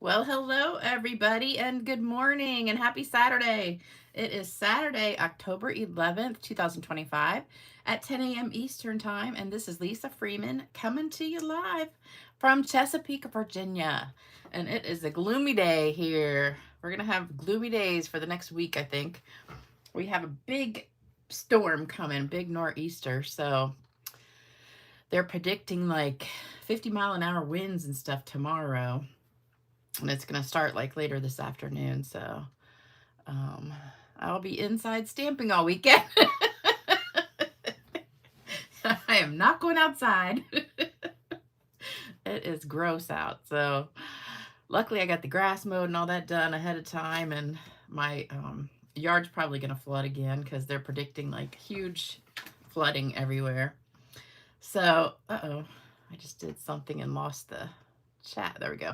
Well, hello everybody and good morning and happy Saturday. It is Saturday, October 11th, 2025 at 10 a.m. Eastern Time, and this is Lisa Freeman coming to you live from Chesapeake, Virginia. And it is a gloomy day here. We're going to have gloomy days for the next week, I think. We have a big storm coming, big nor'easter, so they're predicting like 50-mile-an-hour winds and stuff tomorrow. And it's going to start like later this afternoon. So um, I'll be inside stamping all weekend. I am not going outside. It is gross out. So luckily I got the grass mowed and all that done ahead of time. And my yard's probably going to flood again because they're predicting like huge flooding everywhere. So, uh-oh, I just did something and lost the chat. There we go.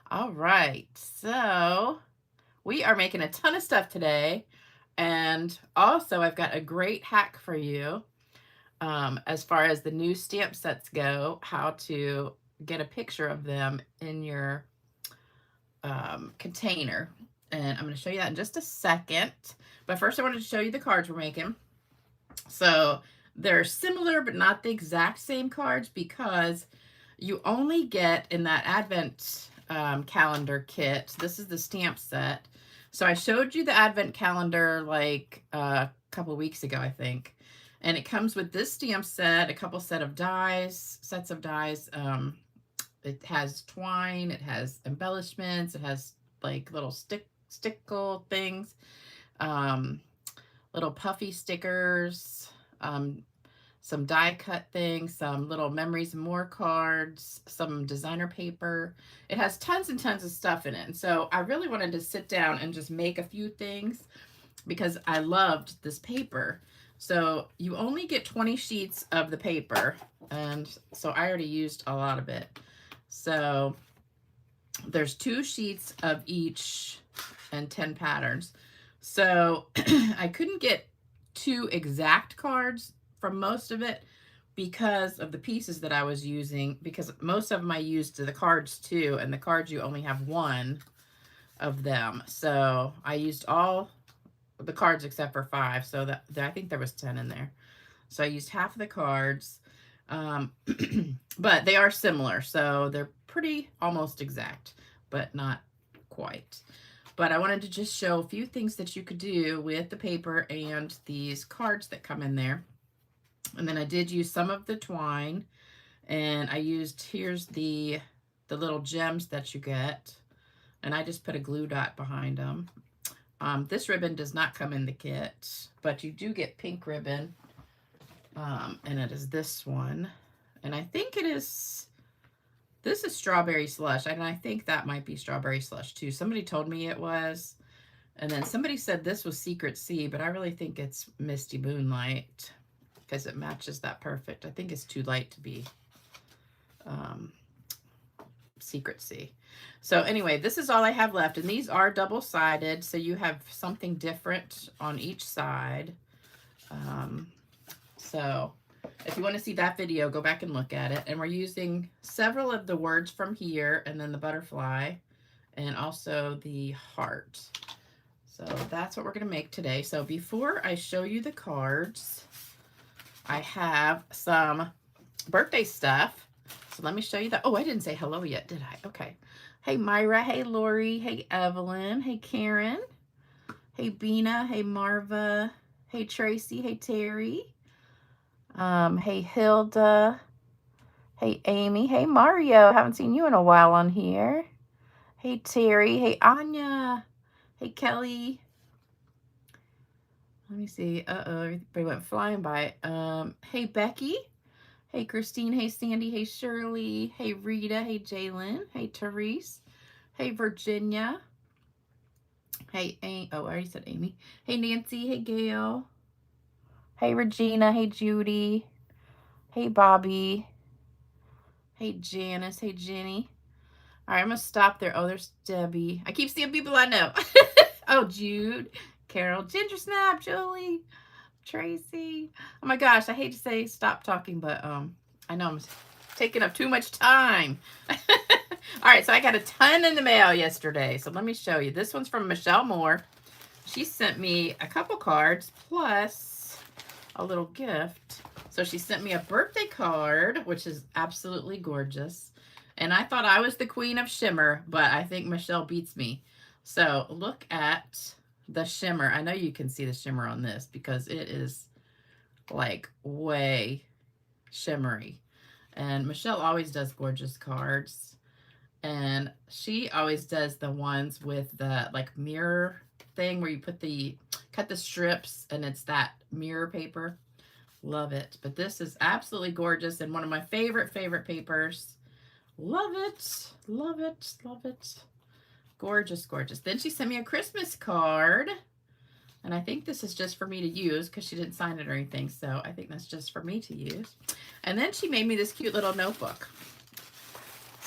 All right, so we are making a ton of stuff today. And also, I've got a great hack for you as far as the new stamp sets go, how to get a picture of them in your container. And I'm going to show you that in just a second. But first, I wanted to show you the cards we're making. So they're similar, but not the exact same cards because you only get in that Advent calendar kit. This is the stamp set. So I showed you the Advent calendar like a couple weeks ago, I think. And it comes with this stamp set, a couple sets of dies. It has twine, it has embellishments, it has like little stickle things, little puffy stickers, some die cut things, some little memories and more cards, some designer paper. It has tons and tons of stuff in it. And so I really wanted to sit down and just make a few things because I loved this paper. So you only get 20 sheets of the paper. And so I already used a lot of it. So there's 2 sheets of each and 10 patterns. So I couldn't get 2 exact cards from most of it because of the pieces that I was using, because most of them I used the cards too, and the cards you only have 1 of them. So I used all the cards except for 5, so that I think there was 10 in there. So I used half of the cards, but they are similar, so they're pretty almost exact, but not quite. But I wanted to just show a few things that you could do with the paper and these cards that come in there. And then I did use some of the twine, and I used, here's the little gems that you get, and I just put a glue dot behind them. This ribbon does not come in the kit, but you do get pink ribbon, and it is this one. And I think this is Strawberry Slush, and I think that might be Strawberry Slush too. Somebody told me it was, and then somebody said this was Secret Sea, but I really think it's Misty Moonlight because it matches that perfect. I think it's too light to be Secret Sea. So anyway, this is all I have left, and these are double-sided, so you have something different on each side. So if you want to see that video, go back and look at it. And we're using several of the words from here, and then the butterfly, and also the heart. So that's what we're going to make today. So before I show you the cards, I have some birthday stuff. So let me show you that. Oh, I didn't say hello yet, did I? Okay. Hey, Myra. Hey, Lori. Hey, Evelyn. Hey, Karen. Hey, Bina. Hey, Marva. Hey, Tracy. Hey, Terry. Hey, Hilda. Hey, Amy. Hey, Mario. Haven't seen you in a while on here. Hey, Terry. Hey, Anya. Hey, Kelly. Let me see. Uh-oh, everybody went flying by. Hey, Becky. Hey, Christine. Hey, Sandy. Hey, Shirley. Hey, Rita. Hey, Jalen. Hey, Therese. Hey, Virginia. Hey, oh, I already said Amy. Hey, Nancy. Hey, Gail. Hey, Regina. Hey, Judy. Hey, Bobby. Hey, Janice. Hey, Jenny. All right, I'm going to stop there. Oh, there's Debbie. I keep seeing people I know. Oh, Jude. Carol. Ginger Snap. Julie. Tracy. Oh my gosh, I hate to say stop talking, but I know I'm taking up too much time. All All right, so I got a ton in the mail yesterday. So let me show you. This one's from Michelle Moore. She sent me a couple cards plus a little gift. So she sent me a birthday card, which is absolutely gorgeous. And I thought I was the queen of shimmer, but I think Michelle beats me. So look at the shimmer. I know you can see the shimmer on this because it is like way shimmery. And Michelle always does gorgeous cards. And she always does the ones with the like mirror thing where you cut the strips and it's that mirror paper. Love it. But this is absolutely gorgeous and one of my favorite papers. Love it. Love it. Love it. Gorgeous, gorgeous. Then she sent me a Christmas card. And I think this is just for me to use because she didn't sign it or anything. So I think that's just for me to use. And then she made me this cute little notebook.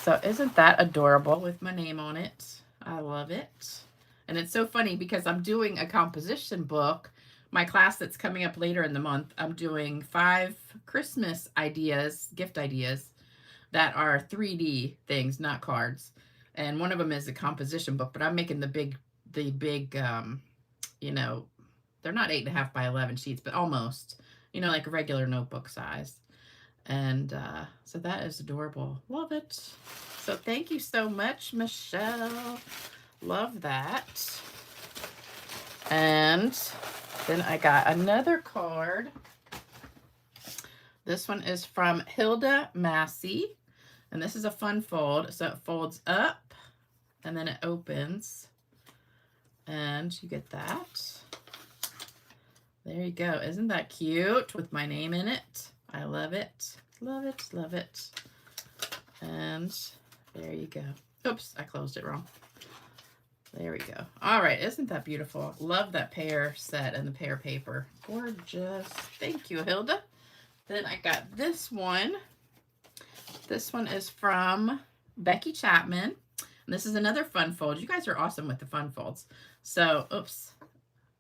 So isn't that adorable with my name on it? I love it. And it's so funny because I'm doing a composition book. My class that's coming up later in the month, I'm doing 5 Christmas ideas, gift ideas that are 3D things, not cards. And one of them is a composition book, but I'm making the big, you know, they're not 8.5 by 11 sheets, but almost, you know, like a regular notebook size. And so that is adorable. Love it. So thank you so much, Michelle. Love that. And then I got another card. This one is from Hilda Massey. And this is a fun fold. So it folds up and then it opens. And you get that. There you go. Isn't that cute with my name in it? I love it. Love it. Love it. And there you go. Oops, I closed it wrong. There we go. All right. Isn't that beautiful? Love that pear set and the pear paper. Gorgeous. Thank you, Hilda. Then I got this one. This one is from Becky Chapman. And this is another fun fold. You guys are awesome with the fun folds. So, oops.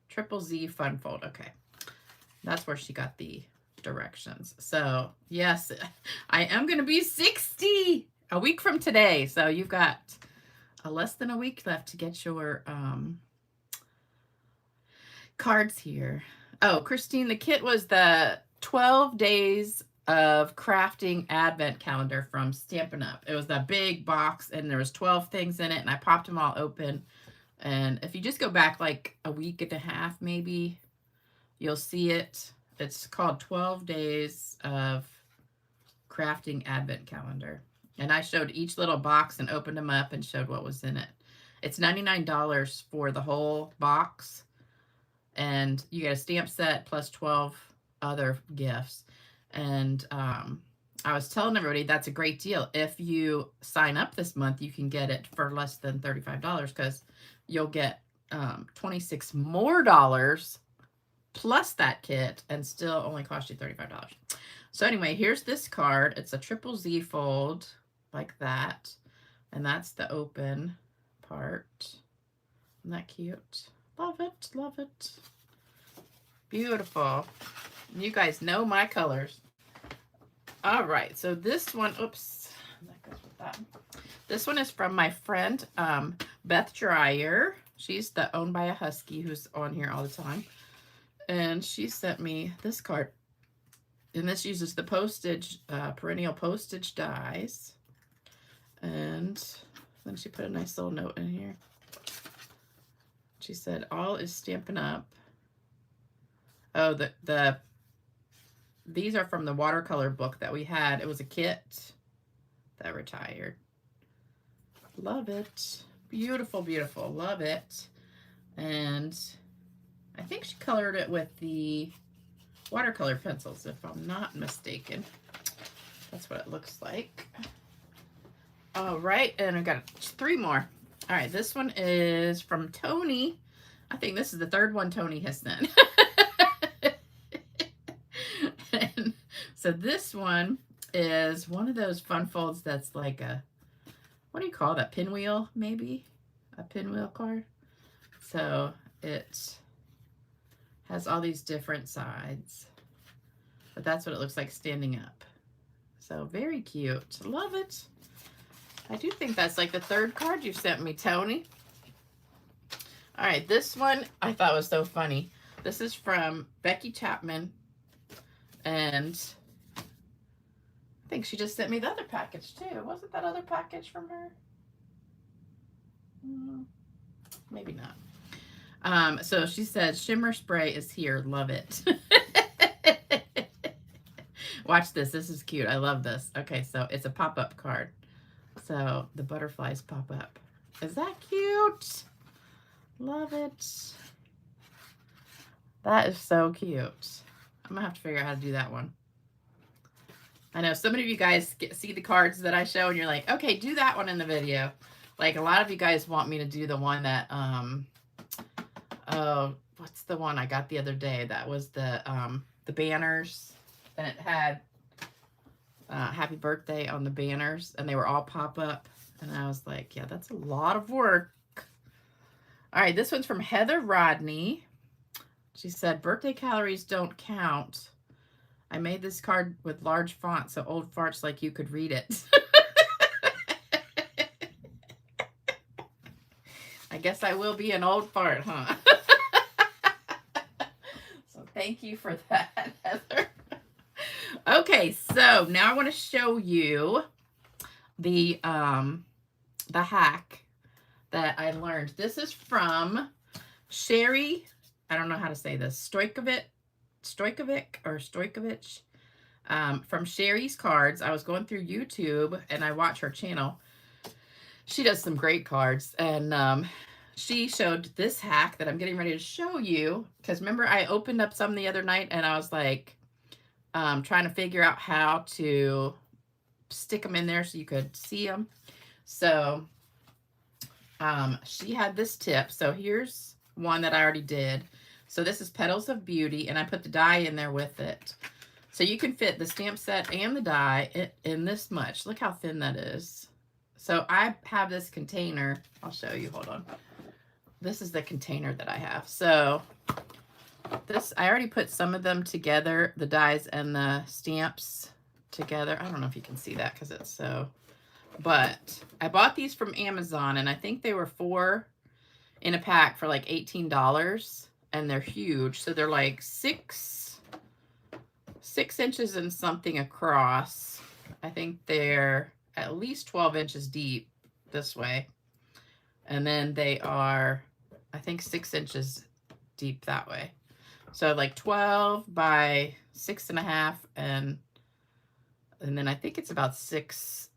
Triple Z fun fold. Okay. That's where she got the directions. So, yes, I am going to be 60 a week from today. So, you've got less than a week left to get your cards here. Oh, Christine, the kit was the 12 days of crafting advent calendar from Stampin' Up. It was that big box and there was 12 things in it and I popped them all open. And if you just go back like a week and a half, maybe you'll see it. It's called 12 days of crafting advent calendar. And I showed each little box and opened them up and showed what was in it. It's $99 for the whole box. And you get a stamp set plus 12 other gifts. And I was telling everybody that's a great deal. If you sign up this month, you can get it for less than $35 because you'll get $26 more plus that kit and still only cost you $35. So anyway, here's this card. It's a triple Z fold like that. And that's the open part. Isn't that cute? Love it. Love it. Beautiful. You guys know my colors. All right. So this one, oops. That goes with that. This one is from my friend, Beth Dreyer. She's the Owned by a Husky who's on here all the time. And she sent me this card. And this uses the postage, perennial postage dies. And then she put a nice little note in here. She said, all is Stampin' Up. Oh, these are from the watercolor book that we had. It was a kit that retired. Love it. Beautiful, beautiful. Love it. And I think she colored it with the watercolor pencils, if I'm not mistaken. That's what it looks like. All right, and I've got 3 more. All right, this one is from Tony. I think this is the 3rd one Tony has sent. And so this one is one of those fun folds that's like a, what do you call that? Pinwheel, maybe? A pinwheel card. So it has all these different sides. But that's what it looks like standing up. So very cute. Love it. I do think that's like the third card you sent me, Tony. All right, this one I thought was so funny. This is from Becky Chapman, and I think she just sent me the other package too. Wasn't that other package from her? Maybe not. So she said, shimmer spray is here. Love it. Watch this. This is cute. I love this. Okay, so it's a pop-up card. So the butterflies pop up. Is that cute? Love it. That is so cute. I'm gonna have to figure out how to do that one. I know so many of you guys see the cards that I show and you're like, okay, do that one in the video. Like a lot of you guys want me to do the one that, oh, what's the one I got the other day? That was the banners, and it had happy birthday on the banners, and they were all pop up. And I was like, yeah, that's a lot of work. All right, this one's from Heather Rodney. She said, birthday calories don't count. I made this card with large font so old farts like you could read it. I guess I will be an old fart, huh? So thank you for that, Heather. Okay, so now I want to show you the hack that I learned. This is from Sherry. I don't know how to say this. Stojkovic from Sherry's Cards. I was going through YouTube and I watch her channel. She does some great cards, and she showed this hack that I'm getting ready to show you, because remember I opened up some the other night and I was like trying to figure out how to stick them in there so you could see them. So she had this tip. So here's one that I already did. So this is Petals of Beauty, and I put the die in there with it. So you can fit the stamp set and the die in this much. Look how thin that is. So I have this container. I'll show you. Hold on. This is the container that I have. So this, I already put some of them together, the dies and the stamps together. I don't know if you can see that because it's so, but I bought these from Amazon, and I think they were 4 in a pack for like $18, and they're huge. So they're like 6 inches and something across. I think they're at least 12 inches deep this way. And then they are, I think, 6 inches deep that way. So like 12 by 6.5, and then I think it's about 6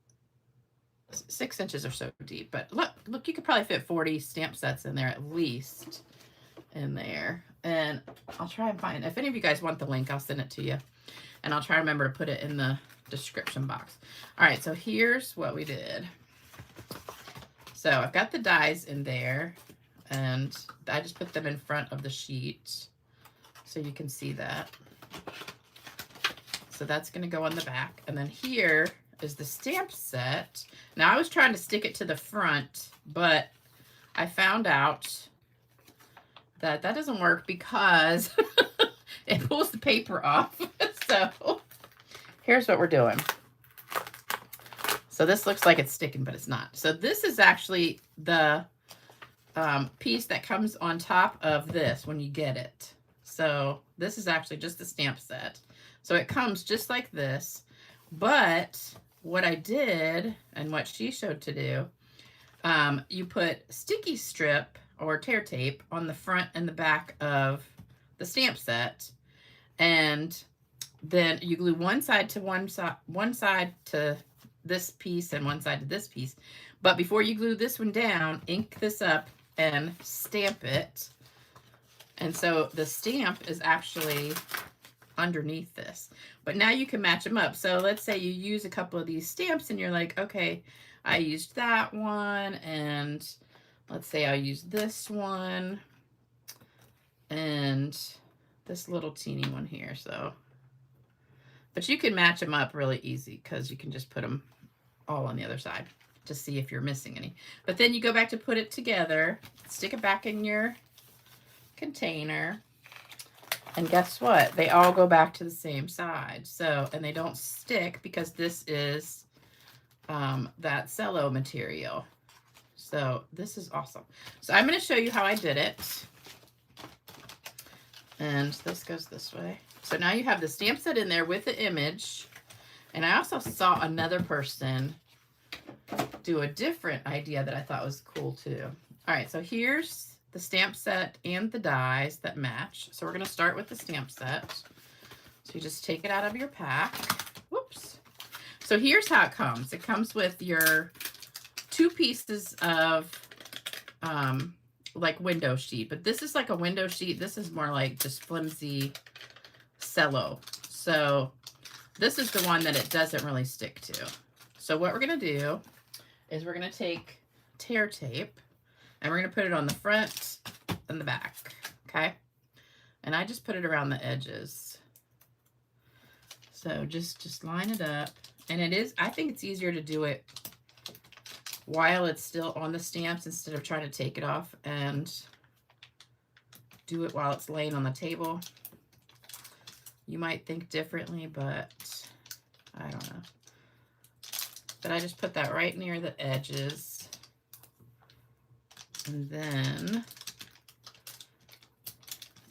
inches or so deep. But look, you could probably fit 40 stamp sets in there at least in there. And I'll try and find, if any of you guys want the link, I'll send it to you. And I'll try and remember to put it in the description box. All right, so here's what we did. So I've got the dies in there, and I just put them in front of the sheet so you can see that. So that's going to go on the back. And then here is the stamp set. Now I was trying to stick it to the front, but I found out that that doesn't work because it pulls the paper off. So here's what we're doing. So this looks like it's sticking, but it's not. So this is actually the piece that comes on top of this when you get it. So this is actually just the stamp set. So it comes just like this. But what I did, and what she showed to do, you put sticky strip or tear tape on the front and the back of the stamp set, and then you glue one side to one side to this piece and one side to this piece. But before you glue this one down, ink this up and stamp it. And so the stamp is actually underneath this. But now you can match them up. So let's say you use a couple of these stamps and you're like, okay, I used that one, and let's say I use this one and this little teeny one here. So, but you can match them up really easy because you can just put them all on the other side to see if you're missing any. But then you go back to put it together, stick it back in your container, and guess what? They all go back to the same side. So, and they don't stick because this is that cello material. So this is awesome. So I'm going to show you how I did it. And this goes this way. So now you have the stamp set in there with the image. And I also saw another person do a different idea that I thought was cool too. All right, so here's the stamp set and the dies that match. So we're going to start with the stamp set. So you just take it out of your pack. Whoops. So here's how it comes. It comes with your 2 pieces of like window sheet, but this is like a window sheet. This is more like just flimsy cello. So this is the one that it doesn't really stick to. So what we're going to do is we're going to take tear tape and we're going to put it on the front and the back. Okay. And I just put it around the edges. So just line it up. And it is, I think it's easier to do it while it's still on the stamps instead of trying to take it off and do it while it's laying on the table. You might think differently, but I don't know. But I just put that right near the edges. And then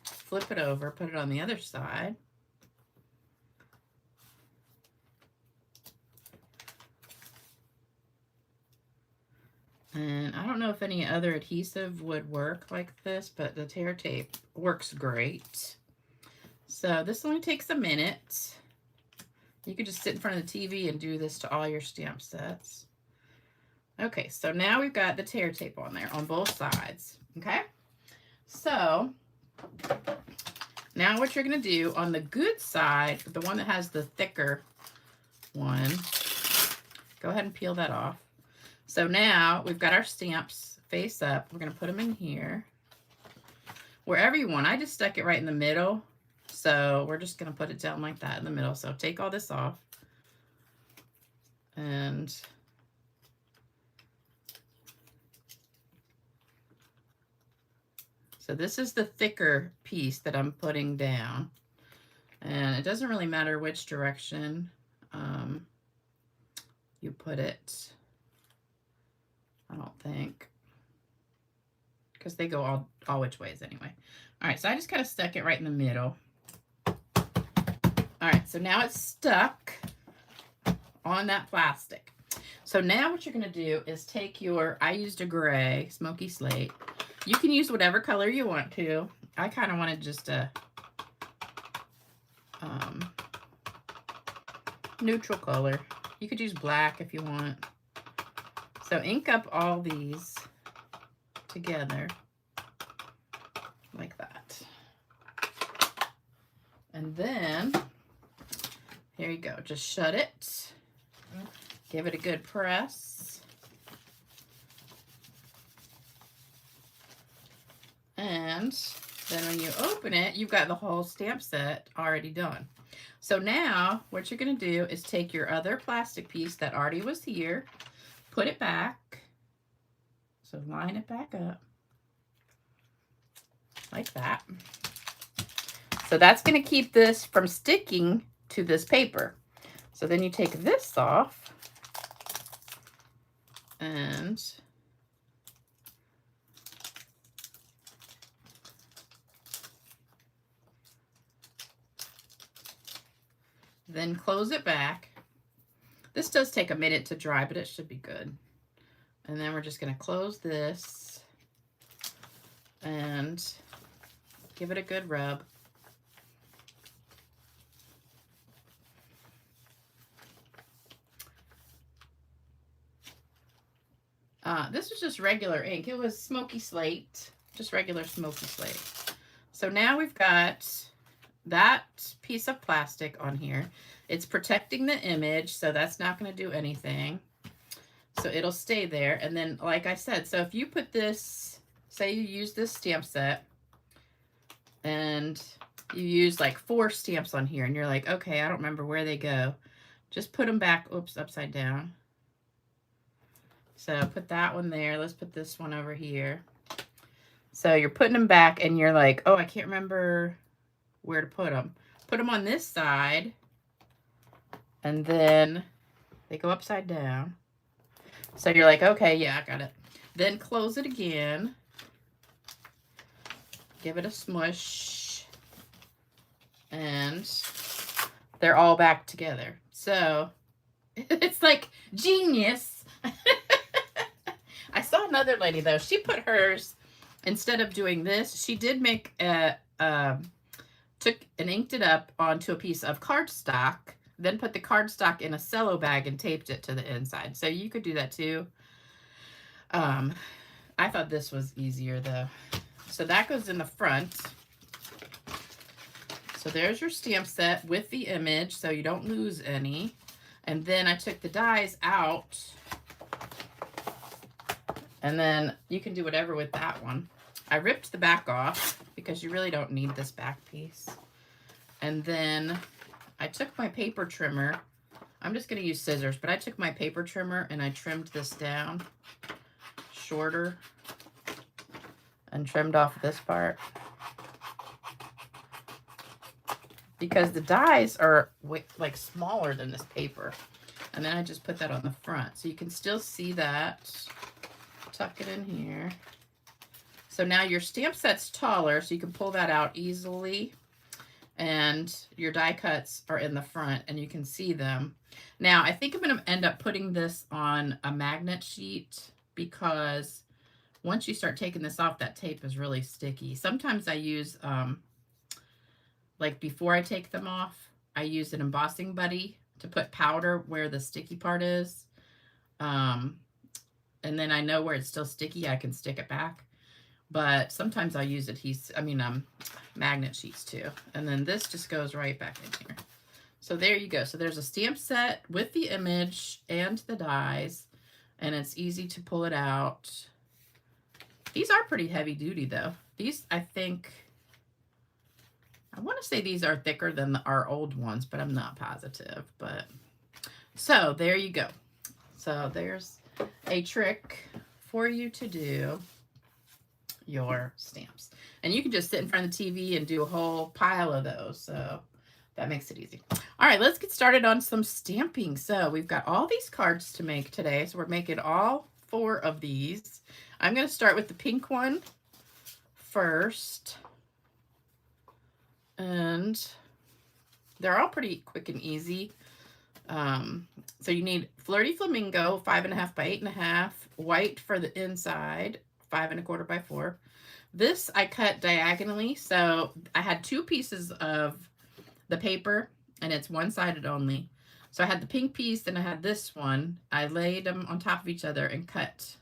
flip it over, put it on the other side. And I don't know if any other adhesive would work like this, but the tear tape works great. So this only takes a minute. You could just sit in front of the TV and do this to all your stamp sets. Okay, so now we've got the tear tape on there on both sides. Okay, so now what you're going to do on the good side, the one that has the thicker one, go ahead and peel that off. So now we've got our stamps face up. We're going to put them in here. Wherever you want. I just stuck it right in the middle. So we're just going to put it down like that in the middle. So take all this off. And so this is the thicker piece that I'm putting down. And it doesn't really matter which direction you put it. I don't think, because they go all which ways anyway. All right, so I just kind of stuck it right in the middle. All right, so now it's stuck on that plastic. So now what you're going to do is take your, I used a gray smoky slate. You can use whatever color you want to. I kind of wanted just a neutral color. You could use black if you want. So ink up all these together like that. And then, here you go. Just shut it. Give it a good press. And then when you open it, you've got the whole stamp set already done. So now what you're going to do is take your other plastic piece that already was here, put it back. So line it back up like that. So that's going to keep this from sticking to this paper. So then you take this off and then close it back. This does take a minute to dry, but it should be good. And then we're just going to close this and give it a good rub. This was just regular ink. It was smoky slate, just regular smoky slate. So now we've got that piece of plastic on here. It's protecting the image, so that's not going to do anything. So it'll stay there. And then, like I said, so if you put this, say you use this stamp set and you use like 4 stamps on here and you're like, okay, I don't remember where they go. Just put them back, oops, upside down. So put that one there. Let's put this one over here. So you're putting them back and you're like, oh, I can't remember where to put them. Put them on this side and then they go upside down. So you're like, okay, yeah, I got it. Then close it again. Give it a smush. And they're all back together. So it's like genius. I saw another lady though. She put hers, instead of doing this, she did make a, took and inked it up onto a piece of cardstock, then put the cardstock in a cello bag and taped it to the inside. So you could do that too. I thought this was easier though. So that goes in the front. So there's your stamp set with the image, so you don't lose any. And then I took the dies out. And then you can do whatever with that one. I ripped the back off because you really don't need this back piece. And then I took my paper trimmer. I'm just going to use scissors, but I took my paper trimmer and I trimmed this down shorter and trimmed off this part. Because the dies are like smaller than this paper. And then I just put that on the front. So you can still see that. Tuck it in here. So now your stamp set's taller, so you can pull that out easily. And your die cuts are in the front and you can see them. Now I think I'm going to end up putting this on a magnet sheet because once you start taking this off, that tape is really sticky. Sometimes I use, like before I take them off, I use an embossing buddy to put powder where the sticky part is. And then I know where it's still sticky, I can stick it back. But sometimes I'll use magnet sheets too. And then this just goes right back in here. So there you go. So there's a stamp set with the image and the dies, and it's easy to pull it out. These are pretty heavy duty though. These, I want to say these are thicker than our old ones, but I'm not positive. But so there you go. So there's a trick for you to do your stamps. And you can just sit in front of the TV and do a whole pile of those. So that makes it easy. All right, let's get started on some stamping. So we've got all these cards to make today. So we're making all 4 of these. I'm going to start with the pink one first. And they're all pretty quick and easy. So you need Flirty Flamingo, 5.5 by 8.5, white for the inside, 5 1/4 by 4. This I cut diagonally, so I had 2 pieces of the paper, and it's one-sided only. So I had the pink piece, then I had this one. I laid them on top of each other and cut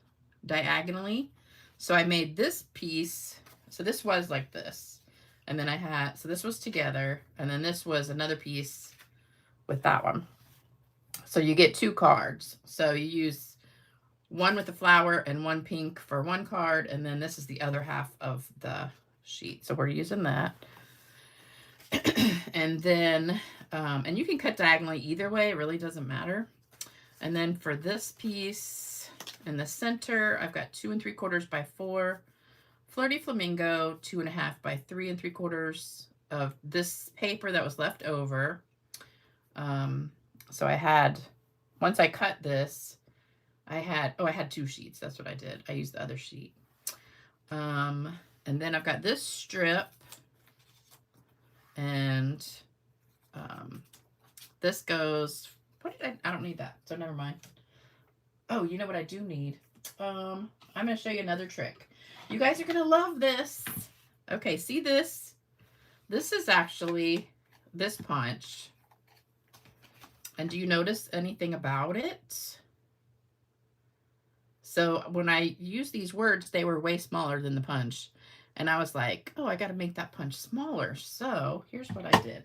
diagonally. So I made this piece, so this was like this. And then I had, so this was together, and then this was another piece with that one. So you get 2 cards. So you use one with the flower and one pink for one card, and then this is the other half of the sheet. So we're using that. And then, and you can cut diagonally either way, it really doesn't matter. And then for this piece in the center, I've got 2 3/4 by 4. Flirty Flamingo, 2.5 by 3 3/4 of this paper that was left over. So I had, once I cut this, I had 2 sheets. That's what I did. I used the other sheet. And then I've got this strip, and this goes, I don't need that, so never mind. Oh, you know what I do need? I'm going to show you another trick. You guys are going to love this. Okay, see this? This is actually this punch. And do you notice anything about it? So when I used these words, they were way smaller than the punch. And I was like, oh, I got to make that punch smaller. So here's what I did.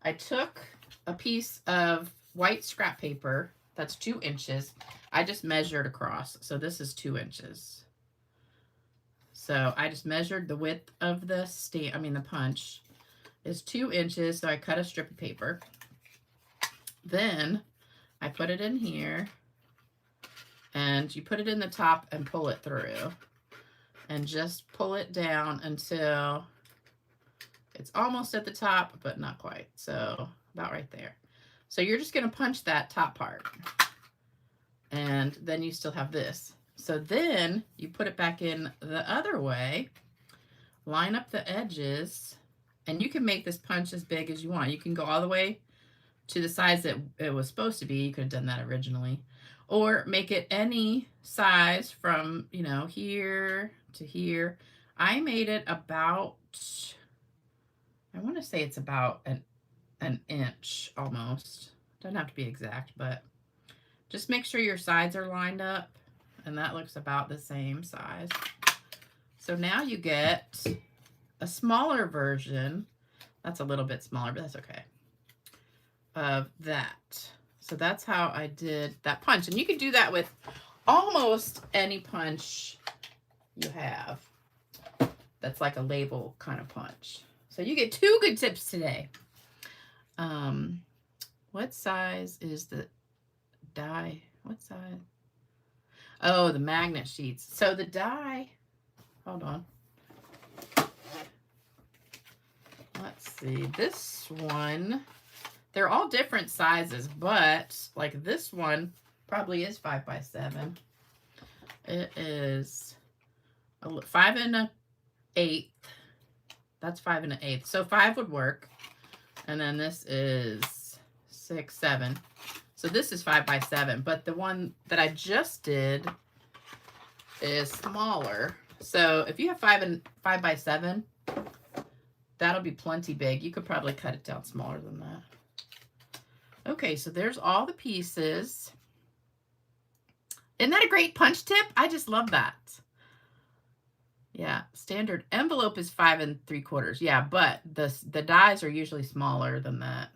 I took a piece of white scrap paper that's 2 inches. I just measured across. So this is 2 inches. So I just measured the width of the the punch is 2 inches. So I cut a strip of paper. Then I put it in here, and you put it in the top and pull it through, and just pull it down until it's almost at the top, but not quite. So about right there. So you're just going to punch that top part. And then you still have this. So then you put it back in the other way, line up the edges, and you can make this punch as big as you want. You can go all the way to the size that it was supposed to be. You could have done that originally. Or make it any size from, you know, here to here. I made it about, I want to say it's about an inch almost. Doesn't have to be exact, but just make sure your sides are lined up, and that looks about the same size. So now you get a smaller version. That's a little bit smaller, but that's okay. Of that. So that's how I did that punch. And you can do that with almost any punch you have. That's like a label kind of punch. So you get 2 good tips today. What size is the die? What size? Oh, the magnet sheets. So the die, hold on. Let's see, this one, they're all different sizes, but like this one probably is 5 by 7. It is 5 1/8. That's 5 1/8. So 5 would work. And then this is 6, 7. So this is 5 by 7, but the one that I just did is smaller. So if you have 5 by 7, that'll be plenty big. You could probably cut it down smaller than that. Okay, so there's all the pieces. Isn't that a great punch tip? I just love that. Yeah, standard envelope is 5 3/4. Yeah, but the dies are usually smaller than that.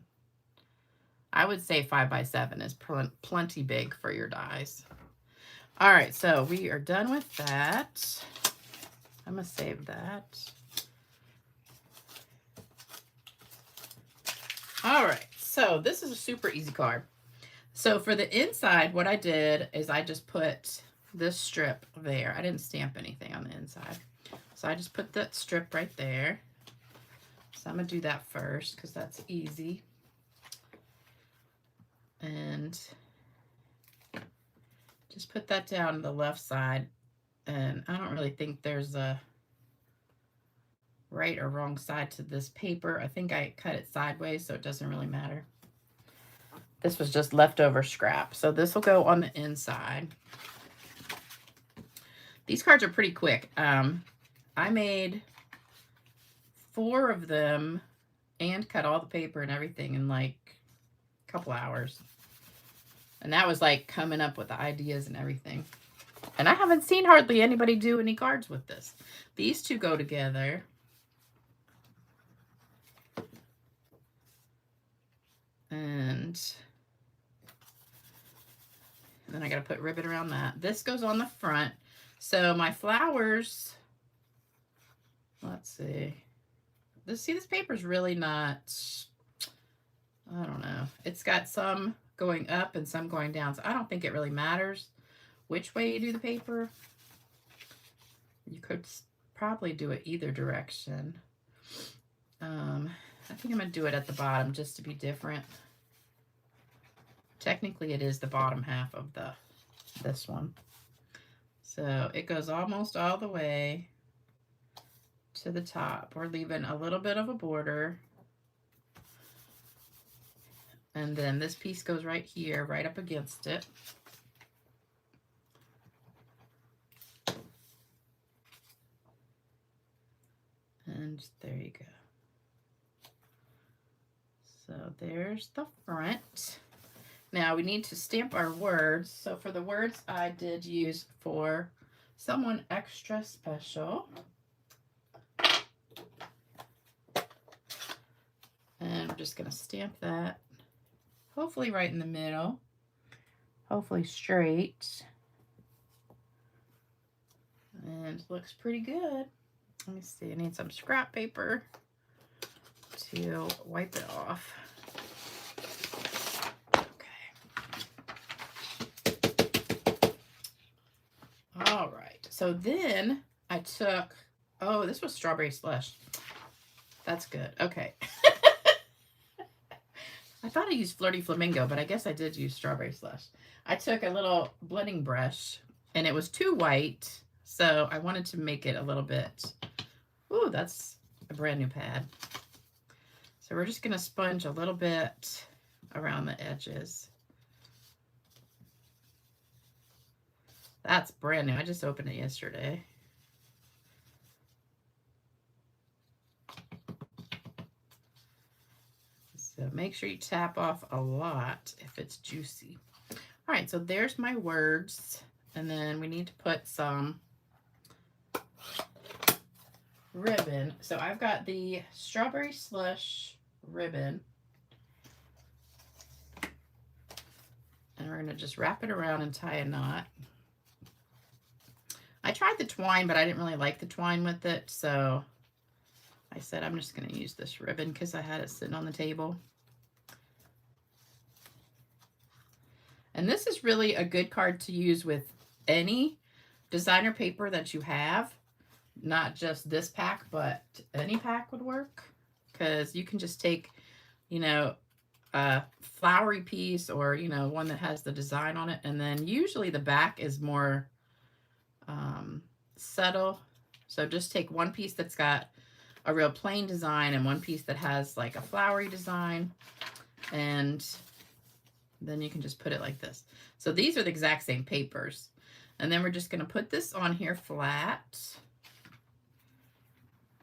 I would say 5 by 7 is plenty big for your dies. All right, so we are done with that. I'm going to save that. All right, so this is a super easy card. So for the inside, what I did is I just put this strip there. I didn't stamp anything on the inside. So I just put that strip right there. So I'm going to do that first because that's easy. And just put that down the left side. And I don't really think there's a right or wrong side to this paper. I think I cut it sideways, so it doesn't really matter. This was just leftover scrap. So this will go on the inside. These cards are pretty quick. I made 4 of them and cut all the paper and everything in like a couple hours. And that was like coming up with the ideas and everything. And I haven't seen hardly anybody do any cards with this. These 2 go together. And then I got to put ribbon around that. This goes on the front. So my flowers, let's see. This paper's really not, I don't know. It's got some going up and some going down. So I don't think it really matters which way you do the paper. You could probably do it either direction. I think I'm going to do it at the bottom just to be different. Technically, it is the bottom half of this one. So it goes almost all the way to the top. We're leaving a little bit of a border. And then this piece goes right here, right up against it. And there you go. So there's the front. Now we need to stamp our words. So for the words, I did use for someone extra special. And we're just going to stamp that, hopefully right in the middle, hopefully straight. And looks pretty good. Let me see, I need some scrap paper to wipe it off. Okay. All right, so then I took, oh, this was strawberry slush. That's good, okay. I thought I used Flirty Flamingo, but I guess I did use Strawberry Slush. I took a little blending brush, and it was too white, so I wanted to make it a little bit... Ooh, that's a brand new pad. So we're just going to sponge a little bit around the edges. That's brand new. I just opened it yesterday. So make sure you tap off a lot if it's juicy. All right, so there's my words. And then we need to put some ribbon. So I've got the Strawberry Slush ribbon. And we're going to just wrap it around and tie a knot. I tried the twine, but I didn't really like the twine with it. So I said I'm just going to use this ribbon because I had it sitting on the table. And this is really a good card to use with any designer paper that you have. Not just this pack, but any pack would work. Because you can just take, you know, a flowery piece or, you know, one that has the design on it. And then usually the back is more subtle. So just take one piece that's got a real plain design and one piece that has like a flowery design. And then you can just put it like this. So these are the exact same papers. And then we're just going to put this on here flat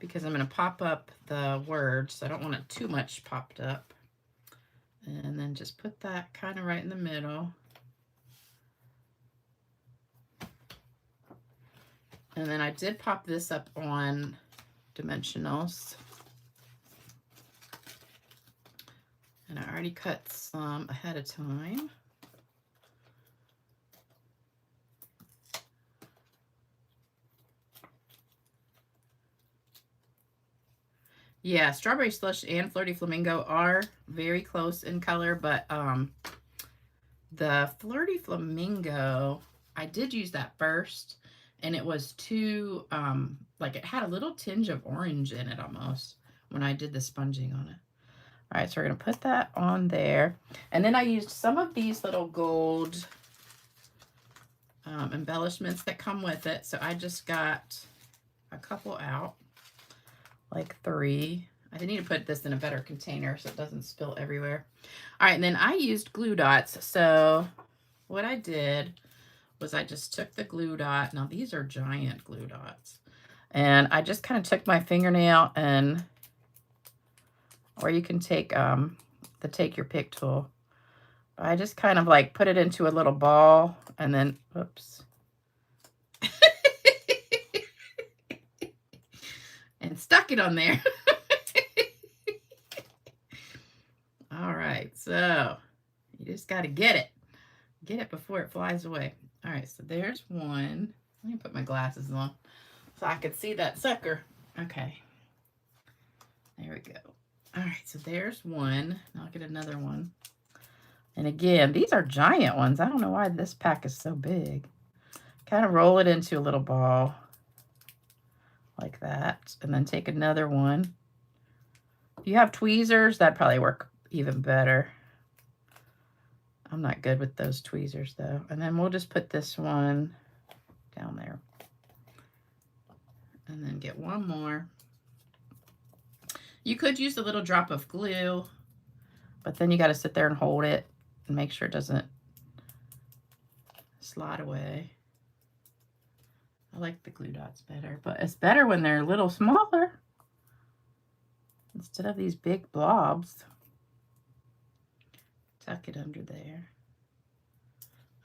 because I'm going to pop up the words. So I don't want it too much popped up. And then just put that kind of right in the middle. And then I did pop this up on dimensionals. And I already cut some ahead of time. Yeah, Strawberry Slush and Flirty Flamingo are very close in color, but the Flirty Flamingo, I did use that first, and it was too, like it had a little tinge of orange in it almost when I did the sponging on it. All right, so we're going to put that on there. And then I used some of these little gold embellishments that come with it. So I just got a couple out, like 3. I need to put this in a better container so it doesn't spill everywhere. All right, and then I used glue dots. So what I did was I just took the glue dot. Now these are giant glue dots. And I just kind of took my fingernail and... Or you can take the take your pick tool. I just kind of like put it into a little ball and then, oops. And stuck it on there. All right, so you just got to get it. Get it before it flies away. All right, so there's one. Let me put my glasses on so I can see that sucker. Okay. There we go. All right, so there's one. I'll get another one. And again, these are giant ones. I don't know why this pack is so big. Kind of roll it into a little ball like that. And then take another one. If you have tweezers, that'd probably work even better. I'm not good with those tweezers though. And then we'll just put this one down there. And then get one more. You could use a little drop of glue, but then you got to sit there and hold it and make sure it doesn't slide away. I like the glue dots better, but it's better when they're a little smaller instead of these big blobs. Tuck it under there.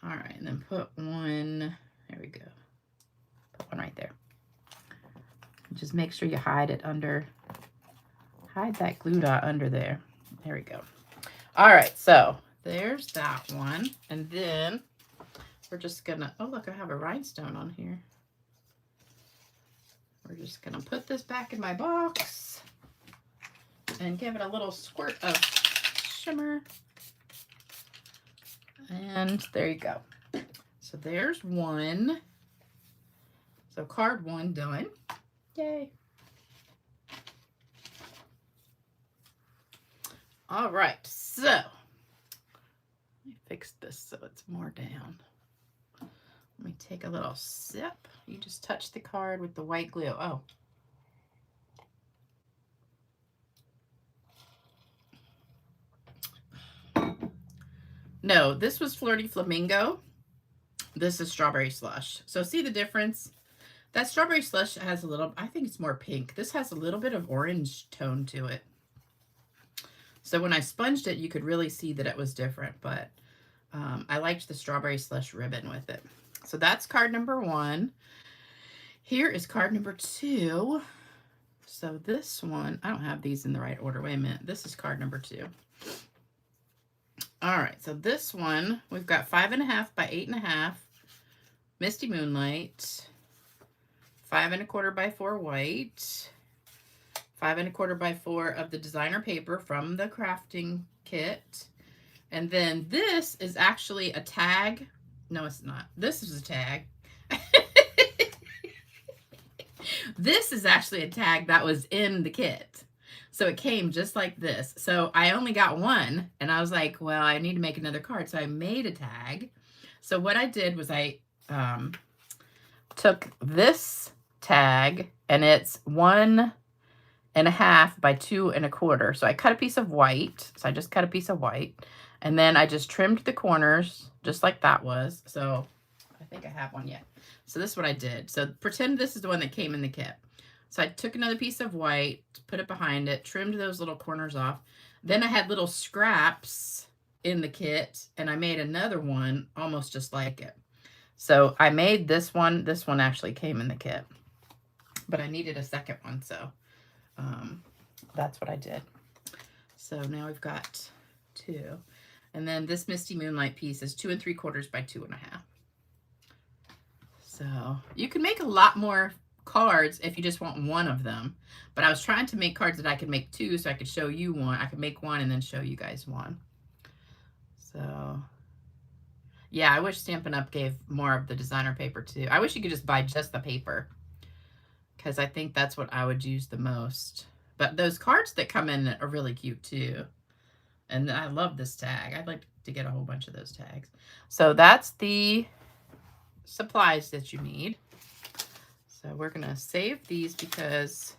All right, and then put one, there we go. Put one right there. Just make sure you hide it under. Hide that glue dot under there. There we go. All right, so there's that one. And then we're just gonna, oh look, I have a rhinestone on here. We're just gonna put this back in my box and give it a little squirt of shimmer. And there you go. So there's one. So card 1 done. Yay. All right, so let me fix this so it's more down. Let me take a little sip. You just touch the card with the white glue. Oh. No, this was Flirty Flamingo. This is Strawberry Slush. So see the difference? That Strawberry Slush has a little, I think it's more pink. This has a little bit of orange tone to it. So when I sponged it, you could really see that it was different, but I liked the Strawberry Slush ribbon with it. So that's card number 1. Here is card number 2. So this one, I don't have these in the right order. Wait a minute. This is card number 2. All right, so this one, we've got 5.5 by 8.5, Misty Moonlight, 5 1/4 by 4 white, 5 1/4 by 4 of the designer paper from the crafting kit. And then this is actually a tag. No, it's not. This is a tag. This is actually a tag that was in the kit. So it came just like this. So I only got one, and I was like, well, I need to make another card. So I made a tag. So what I did was I took this tag, and it's 1.5 by 2 1/4. So I cut a piece of white. So I just cut a piece of white. And then I just trimmed the corners just like that was. So I think I have one yet. So this is what I did. So pretend this is the one that came in the kit. So I took another piece of white, put it behind it, trimmed those little corners off. Then I had little scraps in the kit, and I made another one almost just like it. So I made this one. This one actually came in the kit, but I needed a second one, so that's what I did. So now we've got 2. And then this Misty Moonlight piece is 2 3/4 by 2.5. So you can make a lot more cards if you just want one of them, but I was trying to make cards that I could make 2 so I could show you one. I could make one and then show you guys one. So yeah, I wish Stampin' Up gave more of the designer paper too. I wish you could just buy just the paper, because I think that's what I would use the most. But those cards that come in are really cute too. And I love this tag. I'd like to get a whole bunch of those tags. So that's the supplies that you need. So we're going to save these because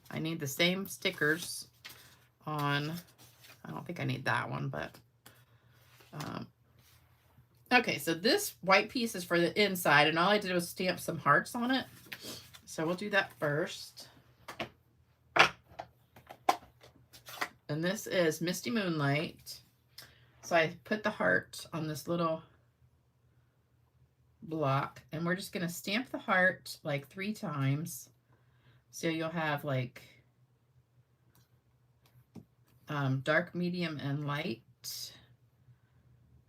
I need the same stickers on, I don't think I need that one, but, okay, so this white piece is for the inside, and all I did was stamp some hearts on it. So we'll do that first. And this is Misty Moonlight. So I put the heart on this little block, and we're just going to stamp the heart like 3 times. So you'll have like dark, medium, and light.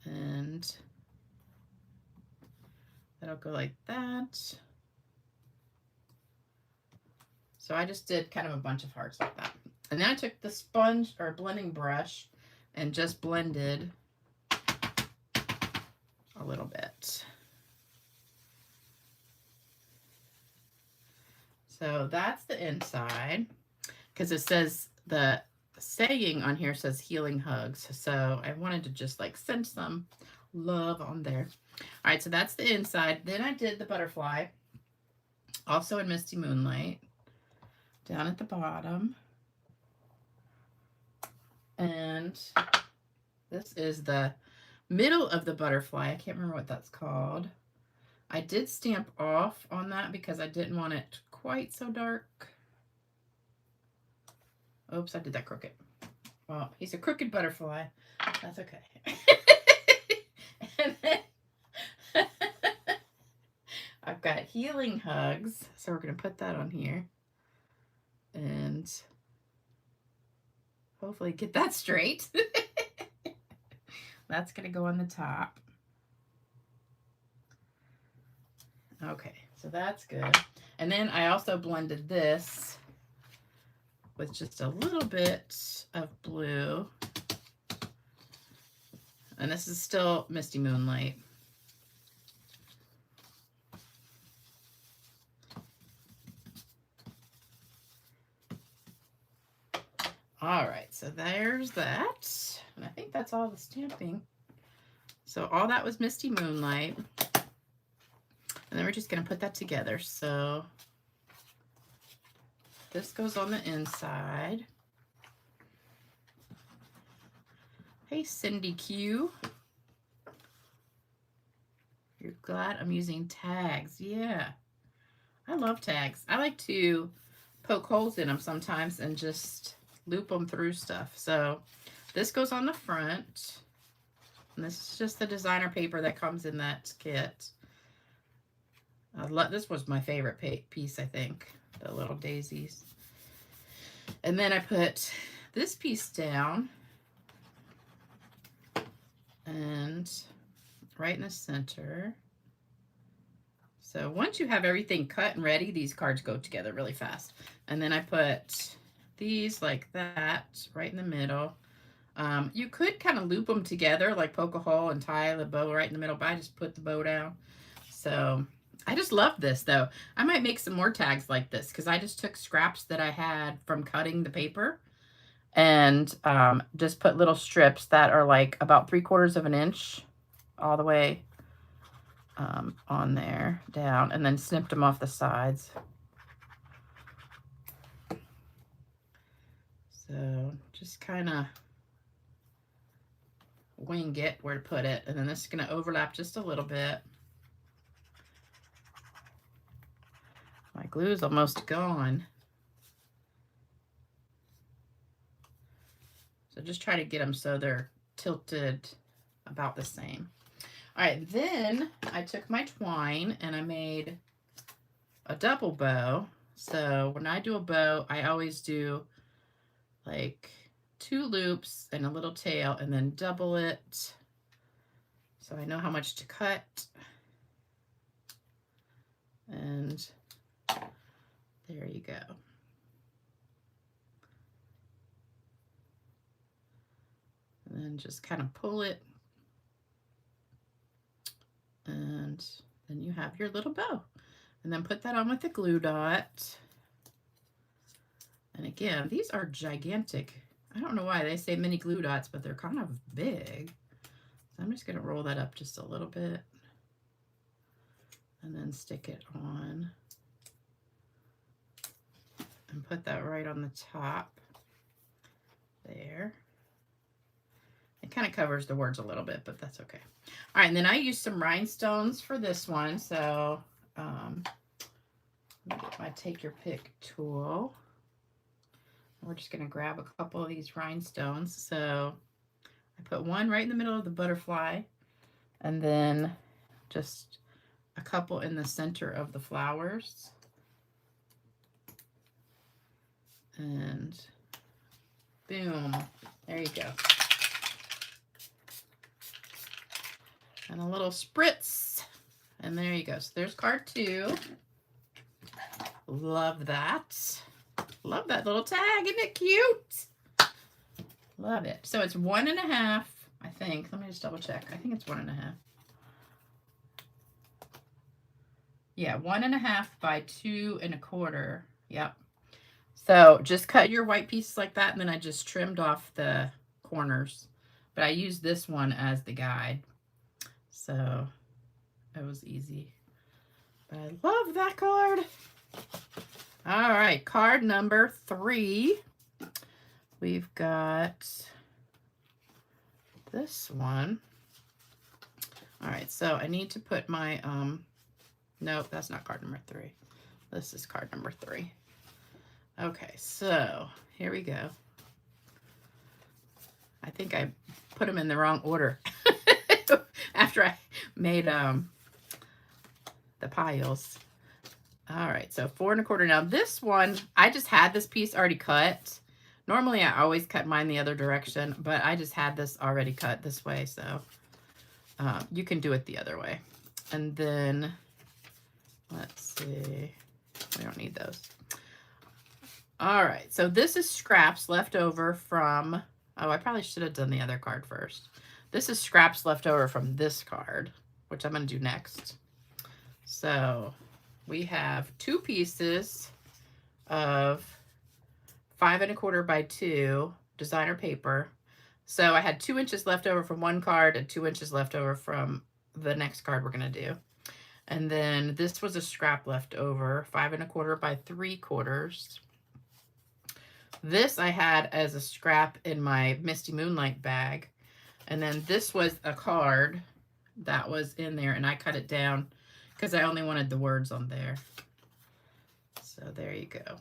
And that'll go like that. So I just did kind of a bunch of hearts like that. And then I took the sponge or blending brush and just blended a little bit. So that's the inside, because it says, the saying on here says healing hugs. So I wanted to just like send some love on there. All right, so that's the inside. Then I did the butterfly, also in Misty Moonlight, down at the bottom. And this is the middle of the butterfly. I can't remember what that's called. I did stamp off on that because I didn't want it quite so dark. Oops, I did that crooked. Well, he's a crooked butterfly. That's okay. And then I've got healing hugs. So we're going to put that on here. And hopefully get that straight. That's going to go on the top. Okay, so that's good. And then I also blended this with just a little bit of blue. And this is still Misty Moonlight. All right, so there's that. And I think that's all the stamping. So all that was Misty Moonlight. And then we're just going to put that together. So this goes on the inside. Hey, Cindy Q. You're glad I'm using tags. Yeah, I love tags. I like to poke holes in them sometimes and just loop them through stuff. So this goes on the front. And this is just the designer paper that comes in that kit. This was my favorite piece, I think. The little daisies. And then I put this piece down. And right in the center. So once you have everything cut and ready, these cards go together really fast. And then I put these like that right in the middle. You could kind of loop them together, like poke a hole and tie the bow right in the middle, but I just put the bow down. So I just love this though. I might make some more tags like this because I just took scraps that I had from cutting the paper and just put little strips that are like about 3/4 of an inch all the way on there down, and then snipped them off the sides. So just kind of wing it where to put it, and then this is going to overlap just a little bit. My glue is almost gone. So just try to get them so they're tilted about the same. All right, then I took my twine and I made a double bow. So when I do a bow, I always do like 2 loops and a little tail and then double it. So I know how much to cut. And there you go. And then just kind of pull it. And then you have your little bow. And then put that on with the glue dot. And again, these are gigantic. I don't know why they say mini glue dots, but they're kind of big. So I'm just going to roll that up just a little bit. And then stick it on. And put that right on the top. There. It kind of covers the words a little bit, but that's okay. All right, and then I used some rhinestones for this one. So let me get my take your pick tool. We're just going to grab a couple of these rhinestones. So I put one right in the middle of the butterfly, and then just a couple in the center of the flowers. And boom, there you go. And a little spritz. And there you go. So there's card 2. Love that. Love that little tag. Isn't it cute? Love it. So it's 1.5, I think. Let me just double check. I think it's 1.5. Yeah, 1.5 by 2.25. Yep. So just cut your white pieces like that, and then I just trimmed off the corners. But I used this one as the guide. So it was easy. But I love that card. All right, card number 3. We've got this one. All right, so I need to put my, nope, that's not card number 3. This is card number 3. Okay, so here we go. I think I put them in the wrong order after I made the piles. All right, so 4.25. Now this one, I just had this piece already cut. Normally I always cut mine the other direction, but I just had this already cut this way, so you can do it the other way. And then, let's see, we don't need those. All right, so this is scraps left over from, oh, I probably should have done the other card first. This is scraps left over from this card, which I'm going to do next. So we have 2 pieces of 5¼ by 2 designer paper. So I had 2 inches left over from one card and 2 inches left over from the next card we're going to do. And then this was a scrap left over, 5¼ by 3/4. This I had as a scrap in my Misty Moonlight bag. And then this was a card that was in there, and I cut it down because I only wanted the words on there. So there you go.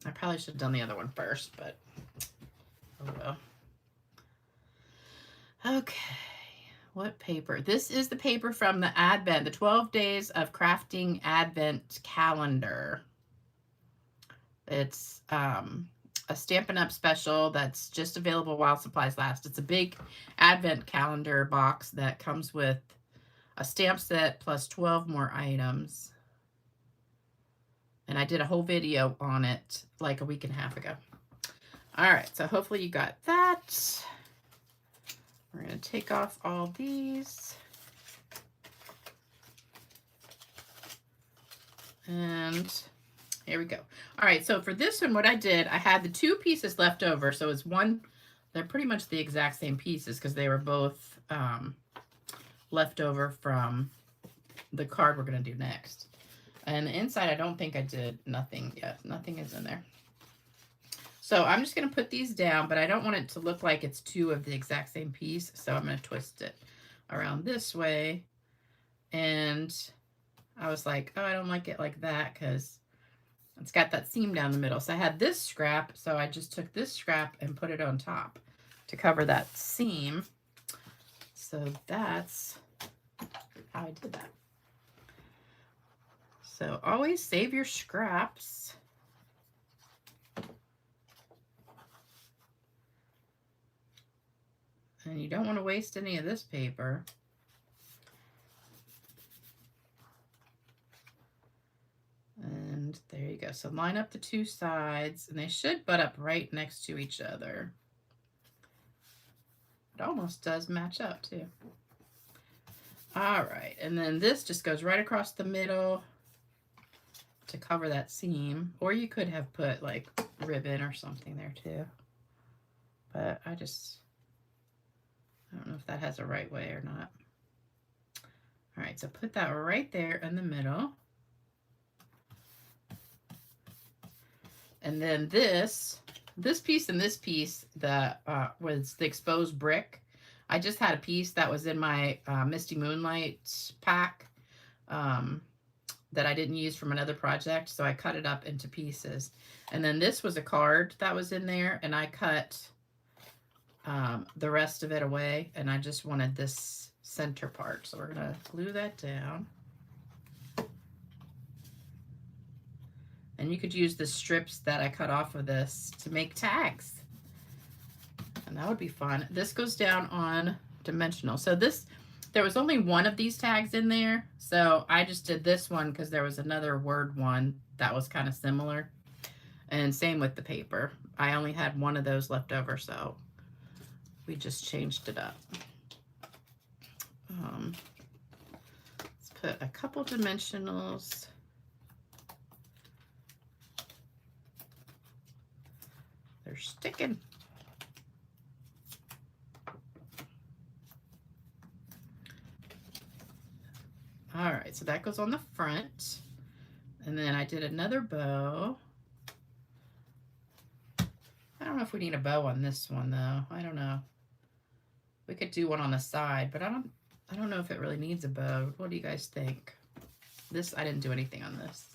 I probably should have done the other one first, but oh well. Okay, what paper? This is the paper from the Advent, the 12 Days of Crafting Advent Calendar. It's a Stampin' Up! Special that's just available while supplies last. It's a big Advent calendar box that comes with a stamp set plus 12 more items. And I did a whole video on it like a week and a half ago. All right, so hopefully you got that. We're going to take off all these. And here we go. All right, so for this one, what I did, I had the 2 pieces left over. So it's one, they're pretty much the exact same pieces because they were both left over from the card we're going to do next. And the inside, I don't think I did nothing yet. Nothing is in there. So I'm just going to put these down, but I don't want it to look like it's 2 of the exact same piece. So I'm going to twist it around this way. And I was like, oh, I don't like it like that because it's got that seam down the middle. So I had this scrap, so I just took this scrap and put it on top to cover that seam. So that's how I did that. So always save your scraps. And you don't want to waste any of this paper. And there you go. So line up the 2 sides, and they should butt up right next to each other. It almost does match up too. All right, and then this just goes right across the middle to cover that seam. Or you could have put like ribbon or something there too. But I don't know if that has a right way or not. All right, so put that right there in the middle. And then this piece and this piece that was the exposed brick. I just had a piece that was in my Misty Moonlight pack that I didn't use from another project, so I cut it up into pieces. And then this was a card that was in there, and I cut the rest of it away, and I just wanted this center part. So we're going to glue that down. And you could use the strips that I cut off of this to make tags. And that would be fun. This goes down on dimensional. So there was only one of these tags in there. So I just did this one because there was another word one that was kind of similar. And same with the paper. I only had one of those left over, so we just changed it up. Let's put a couple dimensionals. They're sticking. All right, so that goes on the front. And then I did another bow. I don't know if we need a bow on this one though. I don't know. We could do one on the side, but I don't know if it really needs a bow. What do you guys think? I didn't do anything on this.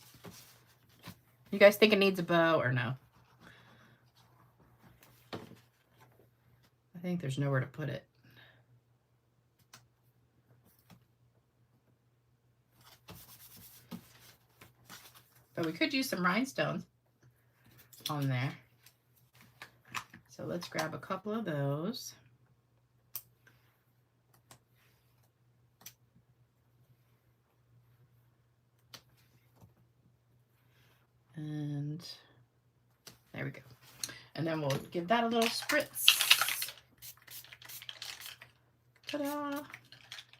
You guys think it needs a bow or no? I think there's nowhere to put it. But we could use some rhinestones on there. So let's grab a couple of those. And there we go. And then we'll give that a little spritz. Ta-da!